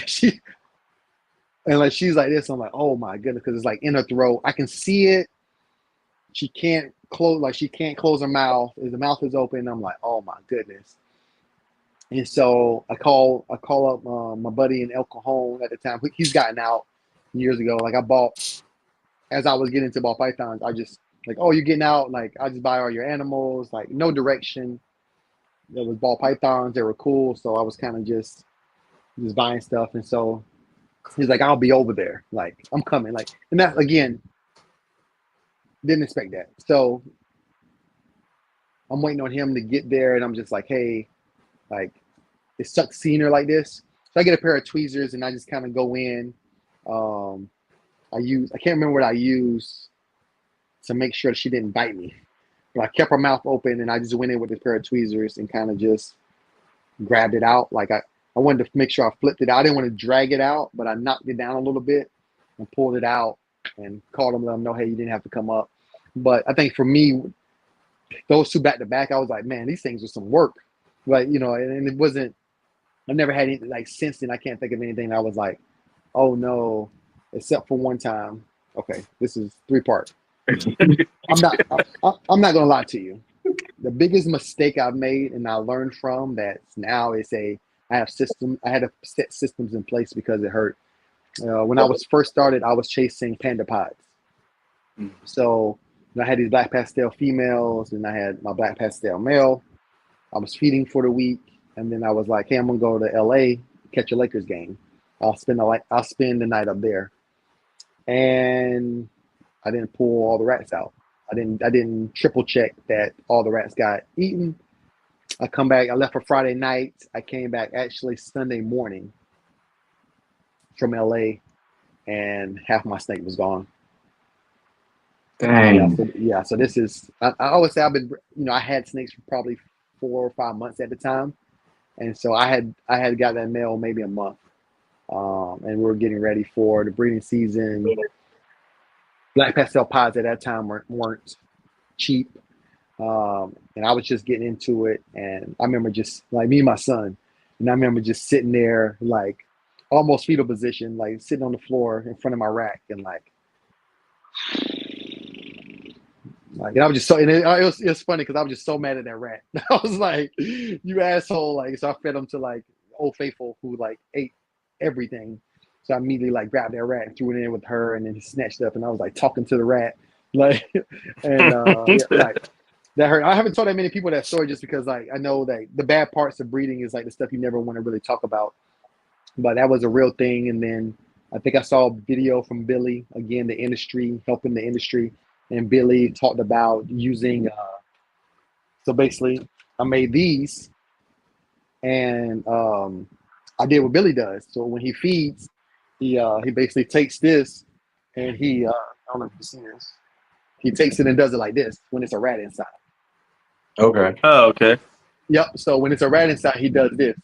she and like she's like this. I'm like, oh my goodness, because it's like in her throat. I can see it. She can't close, like she can't close her mouth. The mouth is open. I'm like, oh my goodness. And so I call up my buddy in El Cajon at the time. He's gotten out years ago. Like I bought, as I was getting into ball pythons, I just like, oh, you're getting out. Like I just buy all your animals. Like no direction. There was ball pythons. They were cool. So I was kind of just buying stuff. And so he's like, I'll be over there. Like I'm coming. Like, and that again, didn't expect that. So I'm waiting on him to get there, and I'm just like, hey, like it sucks seeing her like this. So I get a pair of tweezers and I just kind of go in. I can't remember what I used to make sure she didn't bite me. But I kept her mouth open and I just went in with a pair of tweezers and kind of just grabbed it out. Like I wanted to make sure I flipped it out. I didn't want to drag it out, but I knocked it down a little bit and pulled it out and called them, let them know, hey, you didn't have to come up. But I think for me, those two back to back, I was like, man, these things are some work. Like, and it wasn't, I've never had anything like since then. I can't think of anything that I was like, oh no, except for one time. Okay, this is 3-part. I'm not gonna lie to you. The biggest mistake I've made and I learned from that now is I had to set systems in place because it hurt. When I was first started, I was chasing panda pods. So I had these black pastel females and I had my black pastel male. I was feeding for the week, and then I was like, hey, I'm gonna go to LA, catch a Lakers game. I'll spend the night up there. And I didn't pull all the rats out. I didn't triple check that all the rats got eaten. I come back, I left for Friday night. I came back actually Sunday morning from LA, and half my snake was gone. Dang. So this is, I always say I've been, I had snakes for probably 4 or 5 months at the time. And so I had got that male maybe a month. And we were getting ready for the breeding season. Black pastel pods at that time weren't cheap. And I was just getting into it. And I remember just like me and my son, and I remember just sitting there like almost fetal position, like sitting on the floor in front of my rack and like and I was just so, and it was funny because I was just so mad at that rat. I was like, you asshole. Like, so I fed him to like Old Faithful who like ate everything. So I immediately like grabbed that rat and threw it in with her, and then he snatched up, and I was like talking to the rat. Like, and like that hurt. I haven't told that many people that story just because like I know that the bad parts of breeding is like the stuff you never want to really talk about. But that was a real thing. And then I think I saw a video from Billy, again, the industry, helping the industry. And Billy talked about using, so basically I made these and I did what Billy does. So when he feeds, he basically takes this and I don't know if you see this, he takes it and does it like this when it's a rat inside. Okay. Oh, okay. Yep. So when it's a rat inside, he does this.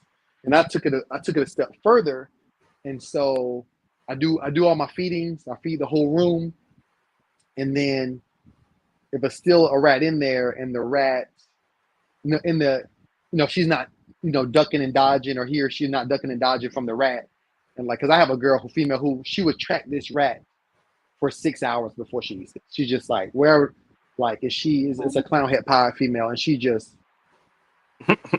And I took it a step further. And so I do all my feedings. I feed the whole room. And then if it's still a rat in there and the rat, she's not, ducking and dodging, or he or she's not ducking and dodging from the rat. And like, cause I have a female who she would track this rat for 6 hours before she eats it. She's just like, wherever, like if it's a clown head pie female and she just,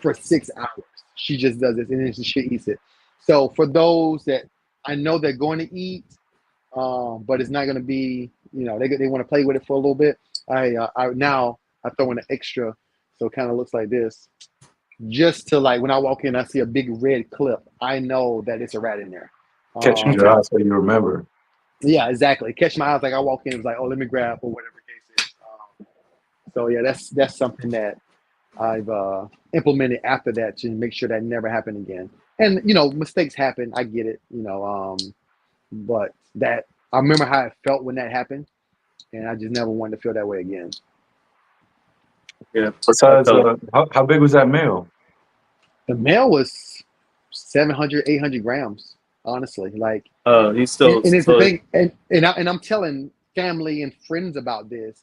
for 6 hours, she just does this and then she eats it. So for those that I know they're going to eat, but it's not going to be, they want to play with it for a little bit. I throw in an extra, so it kind of looks like this, just to like when I walk in, I see a big red clip. I know that it's a rat in there. Catching your eye so you remember. Yeah, exactly. Catch my eyes like I walk in, it's like, oh, let me grab or whatever the case is. So yeah, that's something that I've implemented after that to make sure that never happened again. And mistakes happen. I get it. But that I remember how it felt when that happened, and I just never wanted to feel that way again. Yeah. Besides, how big was that male? The male was 700, 800 grams, honestly. Like, He's still. and it's the thing, and I'm telling family and friends about this,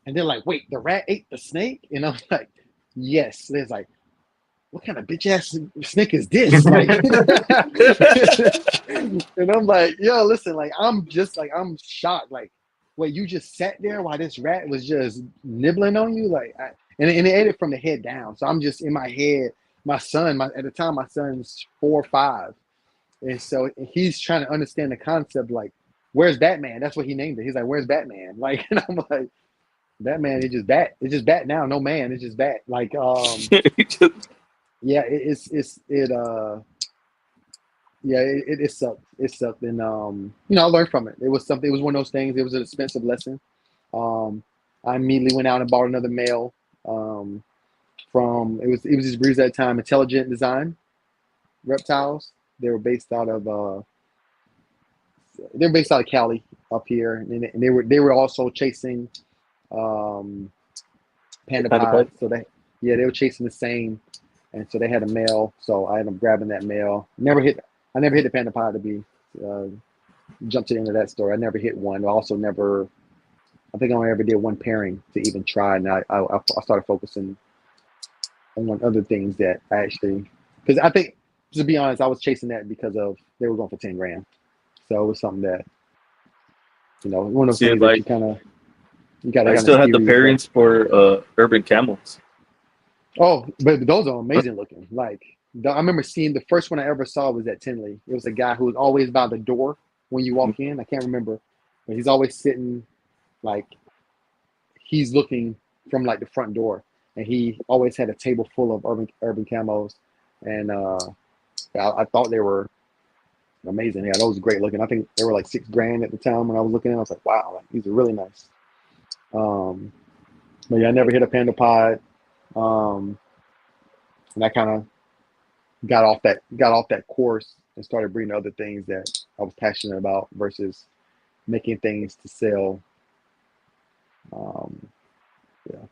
and they're like, "Wait, the rat ate the snake?" And I'm like, "Yes." They're like, "What kind of bitch ass snake is this?" Like, and I'm like, "Yo, listen, like, I'm shocked. Like, wait, you just sat there while this rat was just nibbling on you, like, and it ate it from the head down. So I'm just in my head. My son, at the time, my son's 4 or 5. And so he's trying to understand the concept, like, where's Batman? That's what he named it. He's like, where's Batman? Like, and I'm like, Batman, it's just bat. It's just bat now. No man, it's just bat. Like, yeah, it sucked. It sucked. And I learned from it. It was something, it was one of those things. It was an expensive lesson. I immediately went out and bought another male. It was this breed at that time, Intelligent Design Reptiles. They were based out of Cali up here, and they were also chasing Panda Pod. So they were chasing the same, and so they had a male. So I ended up grabbing that male. I never hit the Panda Pod to be jump to the end of that story. I never hit one. I also never. I think I only ever did one pairing to even try, and I started focusing on other things that I actually, because I think, to be honest, I was chasing that because of they were going for 10 grand. So it was something that, one of those things that you got to. I still had the pairings for urban camels. Oh, but those are amazing looking. Like, I remember seeing the first one I ever saw was at Tinley. It was a guy who was always by the door when you walk in. I can't remember, but he's always sitting, like, he's looking from like the front door, and he always had a table full of urban camos, and I thought they were amazing. Yeah, those were great looking. I think they were like 6 grand at the time when I was looking at them. I was like, wow, like, these are really nice. But yeah, I never hit a Panda Pod. And I kind of got off that course and started breeding other things that I was passionate about versus making things to sell. Yeah.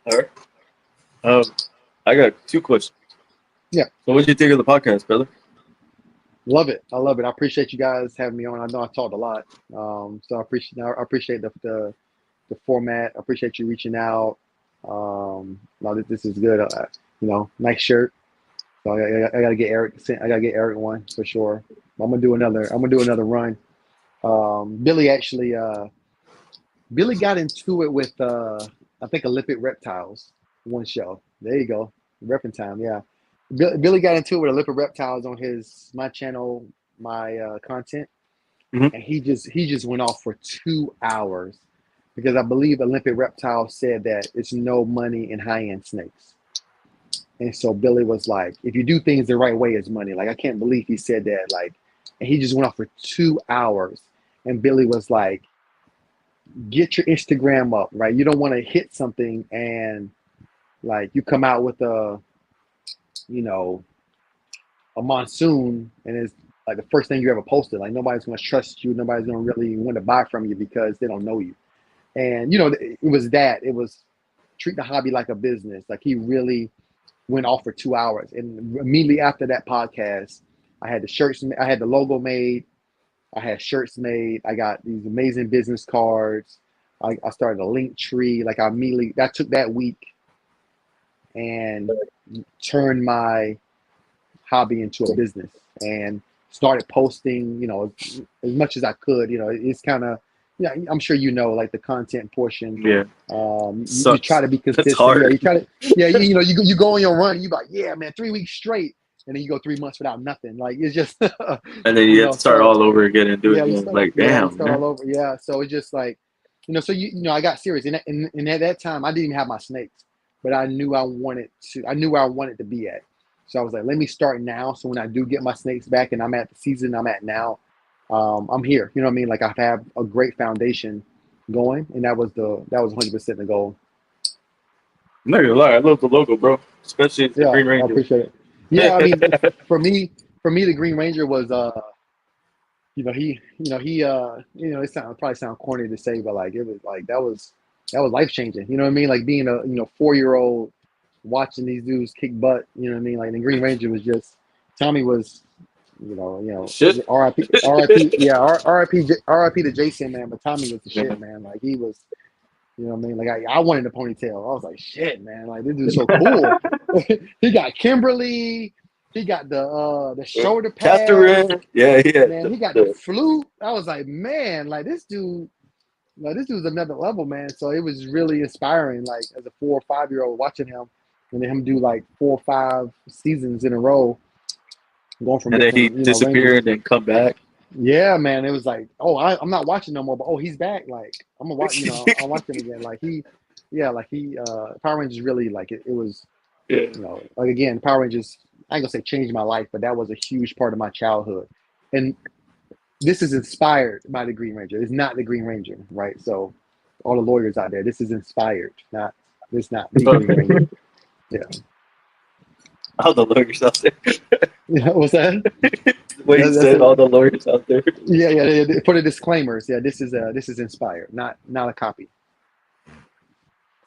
All right. I got 2 questions. Yeah. So what did you think of the podcast, brother? Love it. I love it. I appreciate you guys having me on. I know I talked a lot. So I appreciate the format. I appreciate you reaching out. This is good. Nice shirt. So I gotta get Eric. I gotta get Eric one for sure. I'm gonna do another run. Billy got into it with I think Olympic Reptiles one show. There you go. Repping time. Yeah. Billy got into it with Olympic Reptiles on my channel, my content, and he just went off for 2 hours because I believe Olympic Reptiles said that it's no money in high-end snakes. And so Billy was like, if you do things the right way, it's money. Like, I can't believe he said that. Like, and he just went off for 2 hours. And Billy was like, get your Instagram up, right? You don't want to hit something and like you come out with a monsoon and it's like the first thing you ever posted. Like, nobody's going to trust you. Nobody's going to really want to buy from you because they don't know you. And, it was treat the hobby like a business. Like, he really went off for 2 hours. And immediately after that podcast, I had the shirts, I had the logo made, I had shirts made, I got these amazing business cards. I started a link tree. Like, I took that week and turned my hobby into a business and started posting, as much as I could. It's kind of, I'm sure like the content portion. Yeah. You try to be consistent. It's hard. Yeah, you try to. Yeah, you go on your run. You like, yeah, man, 3 weeks straight, and then you go 3 months without nothing. Like, it's just. And then you have to start all over again and do it again. Like, damn. Start all over. Yeah. So it's just like, so I got serious, and at that time I didn't even have my snakes, but I knew where I wanted to be at. So I was like, let me start now. So when I do get my snakes back and I'm at the season I'm at now, I'm here. You know what I mean? Like, I have a great foundation going, and that was 100% the goal. I'm not gonna lie, I love the logo, bro. Especially the Green Ranger. I appreciate it. Yeah, I mean, for me, the Green Ranger was it probably sound corny to say, but like it was like that was life changing. You know what I mean? Like being a 4-year-old watching these dudes kick butt. You know what I mean? Like the Green Ranger was just Tommy was, Shit. R.I.P. Yeah, R.I.P. to Jason, man. But Tommy was the Yeah. shit, man. Like he was, you know what I mean? Like I wanted a ponytail. I was like, shit, man. Like this dude's so cool. He got Kimberly. He got the shoulder pads. Catherine. Yeah, yeah. Man, he got the flute. I was like, man, like this dude. No, this dude's another level, man. So it was really inspiring, like as a 4 or 5-year-old watching him, and then him do like 4 or 5 seasons in a row, going from And then he different, ranges. disappeared and come back. Yeah, man, it was like, oh, I'm not watching no more, but oh, he's back. Like I'm gonna watch, I'll watch him again. Like he, Power Rangers really like it was, Yeah. like again, Power Rangers. I ain't gonna say changed my life, but that was a huge part of my childhood, and this is inspired by the Green Ranger. It's not the Green Ranger, right? So, all the lawyers out there, this is inspired, not the Green Ranger. Yeah. All the lawyers out there. Yeah. What's that? The way you said all the lawyers out there. Yeah. For the disclaimers, yeah, this is inspired, not a copy.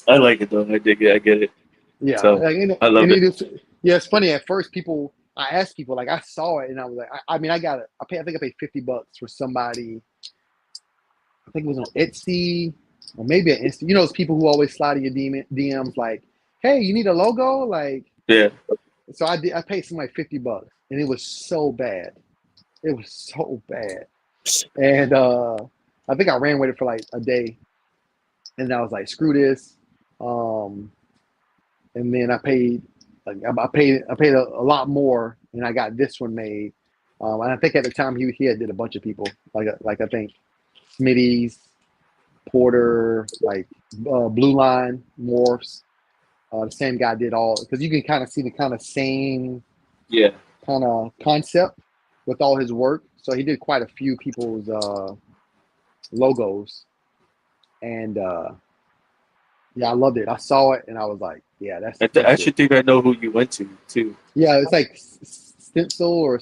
I like it though. I dig it. I get it. Yeah. So, I love it. It's funny. At first, I asked people, like I saw it, and I was like, I mean, I got it. I think I paid $50 for somebody. I think it was on Etsy or maybe an Insta. Those people who always slide in your DMs like, "Hey, you need a logo?" Like, Yeah. so I did. I paid somebody $50, and it was so bad. It was so bad, and I think I ran with it for like a day, and I was like, "Screw this," and then I paid. Like I paid a lot more, and I got this one made. And I think at the time he had did a bunch of people, like I think Smitty's, Porter, like Blue Line, Morphs. The same guy did all, because you can kind of see the kind of same Yeah. kind of concept with all his work. So he did quite a few people's logos, and yeah, I loved it. I saw it, and I was like, yeah, that's. I That's actually think I know who you went to too. Yeah, it's like stencil or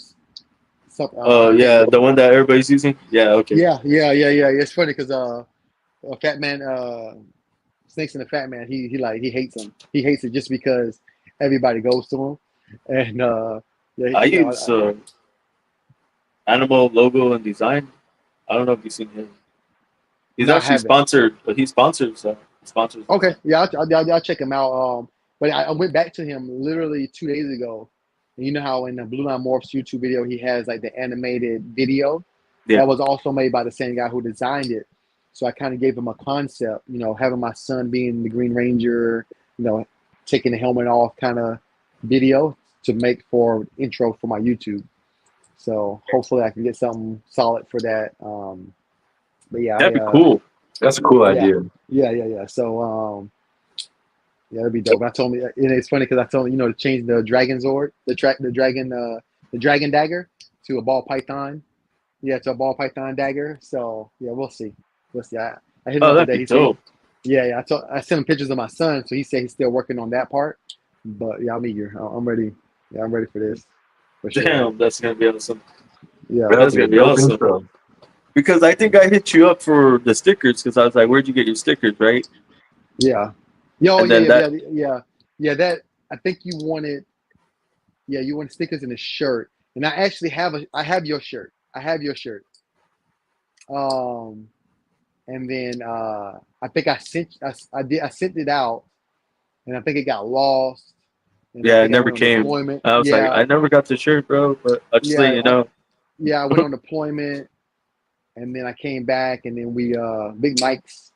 something. Oh yeah, the one that everybody's using. Yeah. Okay. Yeah. It's funny because Fat Man, Snakes and the Fat Man, he hates him. He hates it just because everybody goes to him, and yeah. I use Animal logo and design. I don't know if you've seen him. He's No, I actually haven't. sponsored, but he sponsors. Sponsors. Okay, yeah, I'll check him out. But I went back to him literally 2 days ago. And you know how in the Blue Line Morphs YouTube video he has like the animated video Yeah. that was also made by the same guy who designed it. So I kind of gave him a concept, having my son being the Green Ranger, taking the helmet off kind of video to make for intro for my YouTube. So hopefully I can get something solid for that. But yeah, That'd be cool. That's a cool idea. Yeah. So yeah, that'd be dope. I told me, and it's funny because I told him, to change the Dragon Zord, the Dragon Dagger to a ball python. Yeah, to a ball python dagger. So yeah, we'll see. I hit him up That'd today. be He said, dope. yeah. I sent him pictures of my son, so he said he's still working on that part. But yeah, I'm eager. I'm ready. Yeah, I'm ready for this. For sure. Damn, that's gonna be awesome. Yeah. That's gonna be Dope awesome. intro. Because I think I hit you up for the stickers because I was like, "Where'd you get your stickers?" Right? Yeah. Yo, And then yeah. That I think you wanted. Yeah, you want stickers in a shirt, and I actually have I have your shirt. And then I think I sent it out, and I think it got lost. And I Yeah, it think never went on came. deployment. I was like, I never got the shirt, bro. But I'll just let you know. I went on deployment, and then I came back, and then we Big Mike's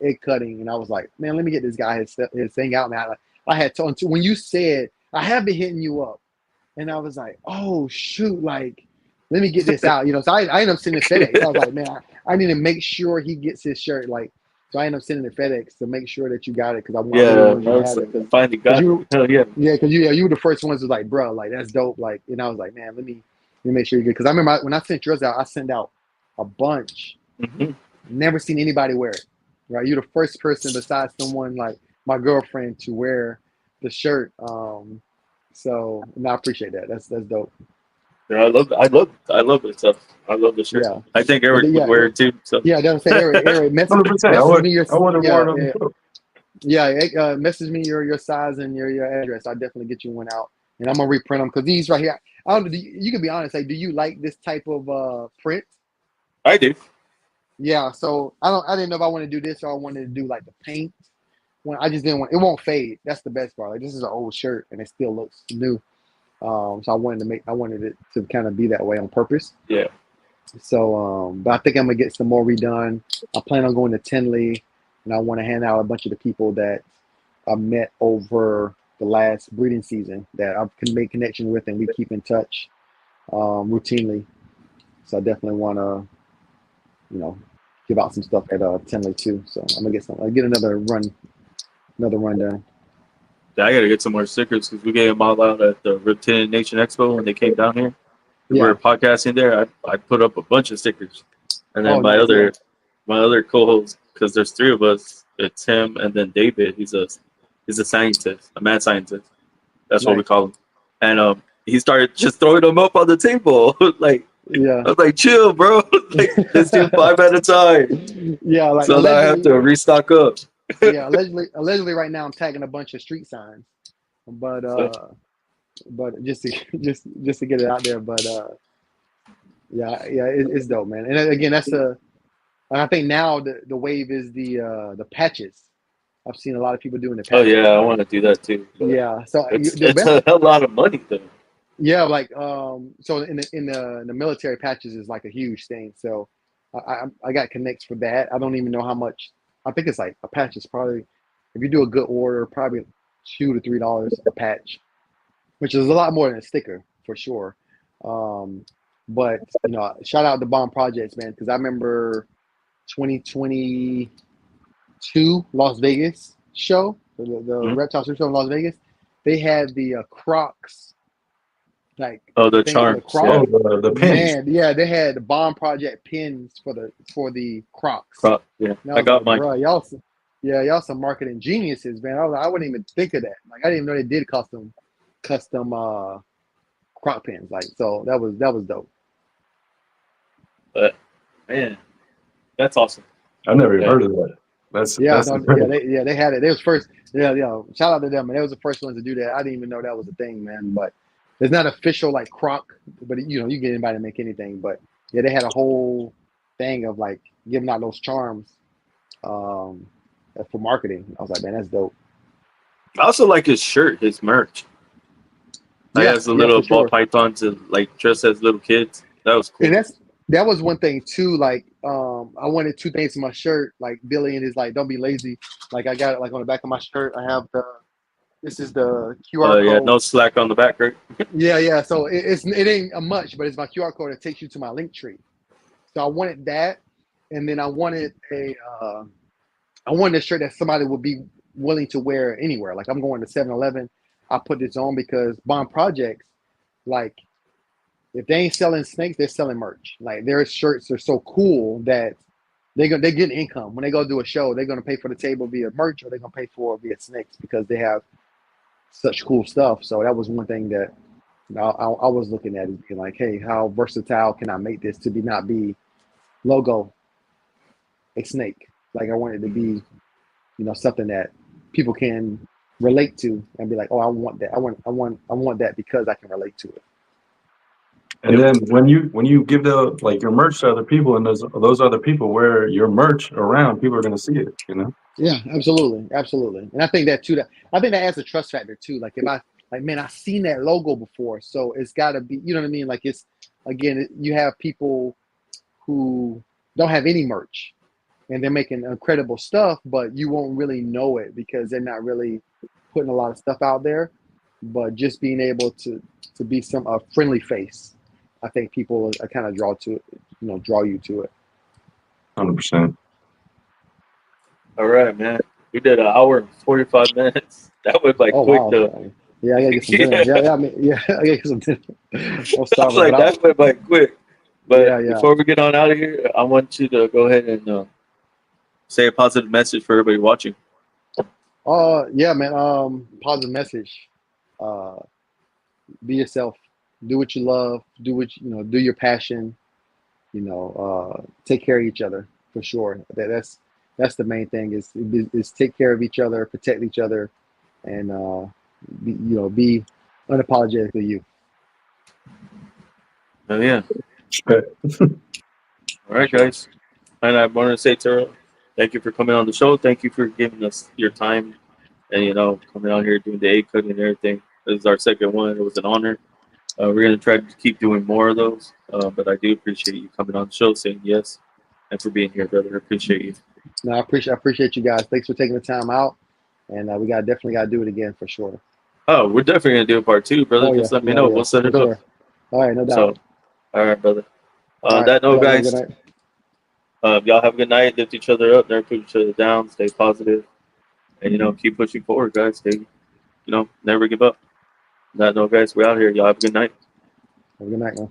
egg cutting, and I was like, man, let me get this guy his thing out, man. I had told when you said I have been hitting you up, and I was like, oh shoot, like let me get this out, So I ended up sending FedEx. I was like, man, I need to make sure he gets his shirt, like. So I ended up sending it FedEx to make sure that you got it because I wanted you to have it. Finally got it. Hell yeah. Yeah, because you were the first ones who was like, bro, like that's dope. Like, and I was like, man, let me make sure you're good. Because I remember when I sent yours out, I sent out a bunch. Mm-hmm. Never seen anybody wear it. Right? You're the first person besides someone like my girlfriend to wear the shirt. So and I appreciate that. That's dope. Yeah, I love this stuff. I love the shirt. Yeah, I think but Eric would yeah, wear it too. So yeah. That's saying, Eric, 100%. message me your I would have yeah, worn yeah, them. message me your size and your address. I'll definitely get you one out, and I'm gonna reprint them because these right here. I don't. You can be honest. Like, do you like this type of print? I do. Yeah. So I don't. I didn't know if I wanted to do this or I wanted to do like the paint. When I just didn't want it won't fade. That's the best part. Like this is an old shirt and it still looks new. So I wanted it to kind of be that way on purpose. Yeah. So, but I think I'm gonna get some more redone. I plan on going to Tinley, and I want to hand out a bunch of the people that I met over the last breeding season that I can make connection with, and we keep in touch routinely. So I definitely want to, give out some stuff at Tinley too. So I'm gonna get I'll get another run done. Yeah, I gotta get some more stickers because we gave them all out at the REPTILE Nation Expo when they came down here. We Yeah. were podcasting there. I put up a bunch of stickers, and then Oh, nice, yeah. my other co-host, because there's three of us. It's him and then David. He's a scientist, a mad scientist. That's what we Nice. call him. And he started just throwing them up on the table. Like Yeah. I was like, chill, bro. Like let's do 5 at a time. Yeah, like So now I have to restock up. yeah, allegedly right now I'm tagging a bunch of street signs. But just to just to get it out there. But it's dope, man. And again, I think now the wave is the patches. I've seen a lot of people doing the Oh patches. yeah, I want to do that too. Yeah, so It's a hell lot of money though. yeah, like so in the military, patches is like a huge thing. So I got connects for that. I don't even know how much. I think it's like a patch is probably, if you do a good order, probably $2 to $3 a patch, which is a lot more than a sticker for sure. But shout out to Bomb Projects, man, because I remember 2022 Las Vegas show, the Reptile Show in Las Vegas. They had the Crocs, like the thing, charms. the Crocs. Oh, the pins. Man, yeah, they had the Bomb Project pins for the Crocs. Yeah, And I got like, mine. bro, y'all some marketing geniuses, man. I wouldn't even think of that. Like I didn't even know they did custom Croc pins. Like so that was dope. But man, that's awesome. I've never even heard of that. That's They had it. They was first. Yeah, shout out to them, man. They was the first ones to do that. I didn't even know that was a thing, man. But it's not official like Croc, but you get anybody to make anything. But yeah, they had a whole thing of like giving out those charms for marketing. I was like, man, that's dope. I also like his shirt, his merch. He has the little ball pythons and like dressed as little kids. That was cool. And that was one thing too. Like, I wanted two things for my shirt. Like Billy and his like, don't be lazy. Like I got it like on the back of my shirt. I have this is the QR code. Yeah, no slack on the back, right? Yeah. So it ain't a much, but it's my QR code that takes you to my link tree. So I wanted that, and then I wanted a shirt that somebody would be willing to wear anywhere. Like I'm going to 7-Eleven, I put this on because Bomb Projects, like if they ain't selling snakes, they're selling merch. Like their shirts are so cool that they get income. When they go do a show, they're gonna pay for the table via merch or they're gonna pay for it via snakes because they have such cool stuff. So that was one thing that I was looking at, is being like, hey, how versatile can I make this to not be logo a snake? Like I want it to be, something that people can relate to and be like, oh, I want that. I want that because I can relate to it. And then when you give your merch to other people, and those other people wear your merch around, people are going to see it. Yeah, absolutely. And I think that too. I think that adds a trust factor too. Like if I've seen that logo before, so it's got to be. You know what I mean? Like it's again, you have people who don't have any merch, and they're making incredible stuff, but you won't really know it because they're not really putting a lot of stuff out there. But just being able to be a friendly face, I think people are kind of draw you to it. 100%. All right, man. We did an hour and 45 minutes. That went quick though. Yeah, I gotta get some dinner. I gotta get some dinner. I was like, that went by quick. But before we get on out of here, I want you to go ahead and say a positive message for everybody watching. Yeah, man. Positive message. Be yourself. do what you love, do what you know, do your passion. You know, take care of each other for sure. That's the main thing is take care of each other, protect each other, and be unapologetically you. Oh yeah. But All right, guys. And I want to say, Terrell, thank you for coming on the show. Thank you for giving us your time and coming out here doing the egg cutting and everything. This is our second one. It was an honor. We're gonna try to keep doing more of those. But I do appreciate you coming on the show, saying yes, and for being here, brother. I appreciate you. No, I appreciate you guys. Thanks for taking the time out, and we definitely got to do it again for sure. Oh, we're definitely gonna do a part two, brother. Oh yeah, Just let me yeah, know. yeah, We'll set for it up. sure. All right, no So, doubt. all right, brother. All On right, that you note, guys have a good guys, night. y'all have a good night. Lift each other up. Never put each other down. Stay positive, and keep pushing forward, guys. Stay, never give up. On that note, guys, we're out here. Y'all have a good night. Have a good night, man.